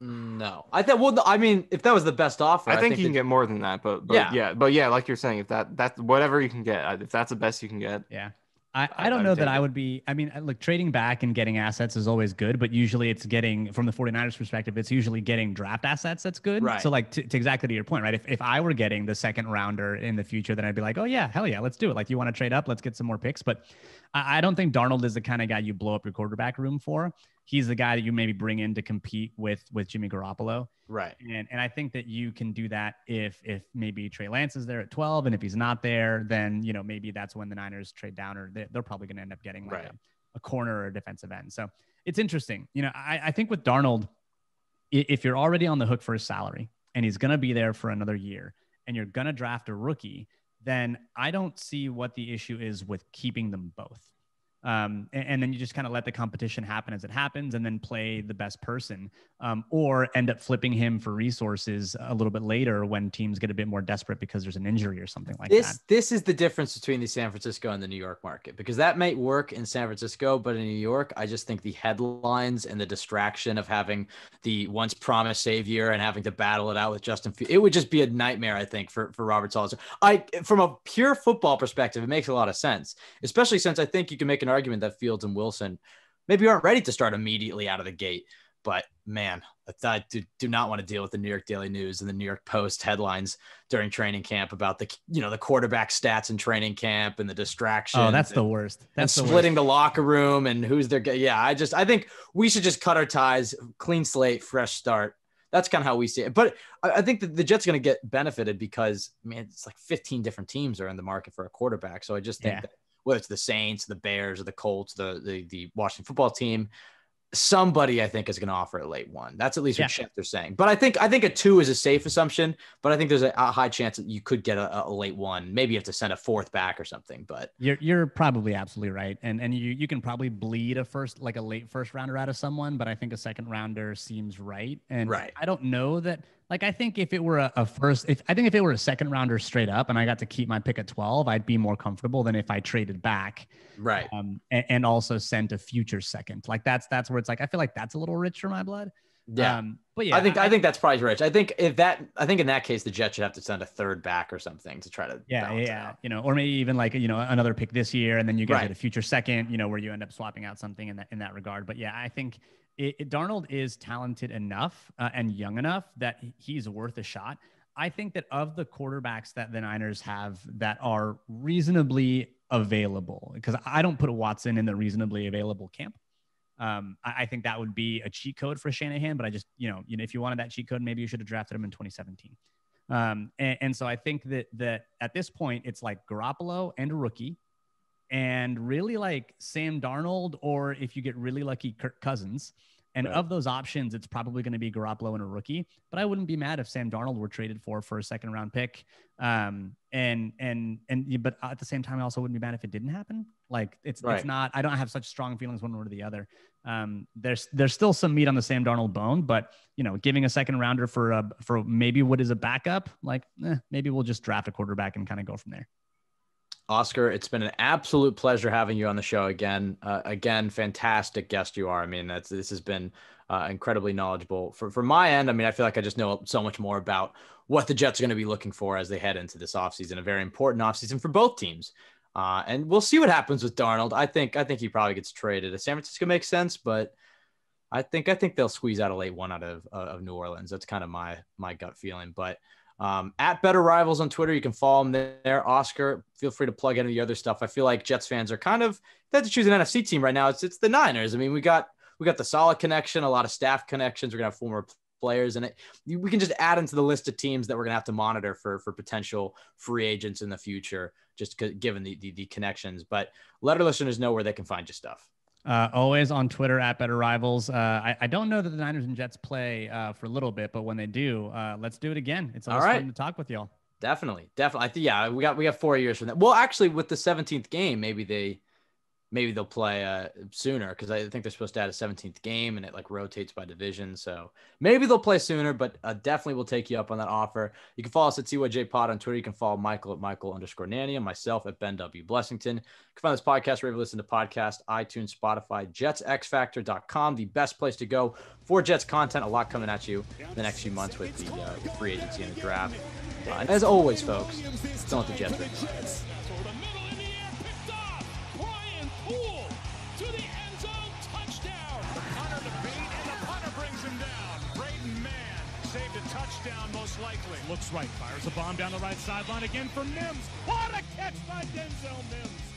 No, I think. Well, I mean, if that was the best offer, I think you can get more than that. But yeah, like you're saying, if that's whatever you can get, if that's the best you can get, yeah. I don't know that I would be. I mean, look, trading back and getting assets is always good, but usually it's getting, from the 49ers perspective, it's usually getting draft assets that's good. Right. So like to exactly to your point, right? If I were getting the 2nd rounder in the future, then I'd be like, oh yeah, hell yeah, let's do it. Like, you want to trade up? Let's get some more picks. But I don't think Darnold is the kind of guy you blow up your quarterback room for. He's the guy that you maybe bring in to compete with Jimmy Garoppolo. Right. And I think that you can do that if maybe Trey Lance is there at 12, and if he's not there, then, you know, maybe that's when the Niners trade down, or they're probably going to end up getting like a corner or a defensive end. So it's interesting. You know, I think with Darnold, if you're already on the hook for his salary and he's going to be there for another year and you're going to draft a rookie, then I don't see what the issue is with keeping them both. And then you just kind of let the competition happen as it happens, and then play the best person, or end up flipping him for resources a little bit later when teams get a bit more desperate because there's an injury or something like that. This is the difference between the San Francisco and the New York market, because that might work in San Francisco, but in New York, I just think the headlines and the distraction of having the once promised savior and having to battle it out with Justin Fields, it would just be a nightmare, I think, for Robert Saleh. From a pure football perspective, it makes a lot of sense, especially since I think you can make an argument that Fields and Wilson maybe aren't ready to start immediately out of the gate. But man, I do not want to deal with the New York Daily News and the New York Post headlines during training camp about the quarterback stats in training camp and the distraction. Oh, that's the worst. That's splitting the locker room and who's their guy. Yeah, I think we should just cut our ties, clean slate, fresh start. That's kind of how we see it. But I think that the Jets are going to get benefited because, man, it's like 15 different teams are in the market for a quarterback. So I just think that whether it's the Saints, the Bears, or the Colts, the Washington football team, somebody I think is going to offer a late 1. That's at least what Schefter's saying. But I think a 2 is a safe assumption, but I think there's a high chance that you could get a late 1. Maybe you have to send a 4th back or something, but you're probably absolutely right. And you can probably bleed a late first rounder out of someone, but I think a 2nd rounder seems right. And I don't know that, like, I think if it were a 2nd rounder straight up and I got to keep my pick at 12, I'd be more comfortable than if I traded back. Right. And also sent a future 2nd. Like that's where it's like, I feel like that's a little rich for my blood. Yeah. But yeah, I think that's probably rich. I think in that case, the Jets should have to send a 3rd back or something to try to balance it out. You know, or maybe even like, you know, another pick this year, and then you guys get a future 2nd, you know, where you end up swapping out something in that regard. But yeah, I think Darnold is talented enough and young enough that he's worth a shot. I think that of the quarterbacks that the Niners have that are reasonably available, because I don't put Watson in the reasonably available camp. I think that would be a cheat code for Shanahan, but I just, you know, if you wanted that cheat code, maybe you should have drafted him in 2017. And so I think that at this point, it's like Garoppolo and a rookie, and really like Sam Darnold, or if you get really lucky, Kirk Cousins. And of those options, it's probably going to be Garoppolo and a rookie. But I wouldn't be mad if Sam Darnold were traded for a 2nd round pick. But at the same time, I also wouldn't be mad if it didn't happen. Like it's not. I don't have such strong feelings one way or the other. There's still some meat on the Sam Darnold bone, but you know, giving a 2nd rounder for maybe what is a backup, like maybe we'll just draft a quarterback and kind of go from there. Oscar, it's been an absolute pleasure having you on the show again. Again, fantastic guest you are. I mean, this has been incredibly knowledgeable. From my end, I mean, I feel like I just know so much more about what the Jets are going to be looking for as they head into this offseason, a very important offseason for both teams. And we'll see what happens with Darnold. I think he probably gets traded. San Francisco makes sense, but I think they'll squeeze out a late 1 out of New Orleans. That's kind of my gut feeling. But at Better Rivals on Twitter, you can follow him there. Oscar, feel free to plug any of the other stuff. I feel like Jets fans are kind of, they have to choose an NFC team right now. It's the Niners. I mean, we got the solid connection, a lot of staff connections. We're gonna have former players, and we can just add into the list of teams that we're gonna have to monitor for potential free agents in the future, just given the connections. But let our listeners know where they can find your stuff. Always on Twitter at Better Rivals. I don't know that the Niners and Jets play for a little bit, but when they do, let's do it again. It's always fun to talk with y'all. Definitely. I think, yeah, we got 4 years from that. Well, actually, with the 17th game, maybe they'll play sooner, because I think they're supposed to add a 17th game, and it like rotates by division. So maybe they'll play sooner, but definitely we'll take you up on that offer. You can follow us at CYJ Pod on Twitter. You can follow Michael at Michael_Nania, myself at Ben W. Blessington. You can find this podcast wherever you listen to podcasts, iTunes, Spotify, JetsXFactor.com, the best place to go for Jets content. A lot coming at you the next few months with the free agency and the draft. And as always, folks, don't let the Jets win. Touchdown, most likely. Looks right, fires a bomb down the right sideline again for Mims. What a catch by Denzel Mims.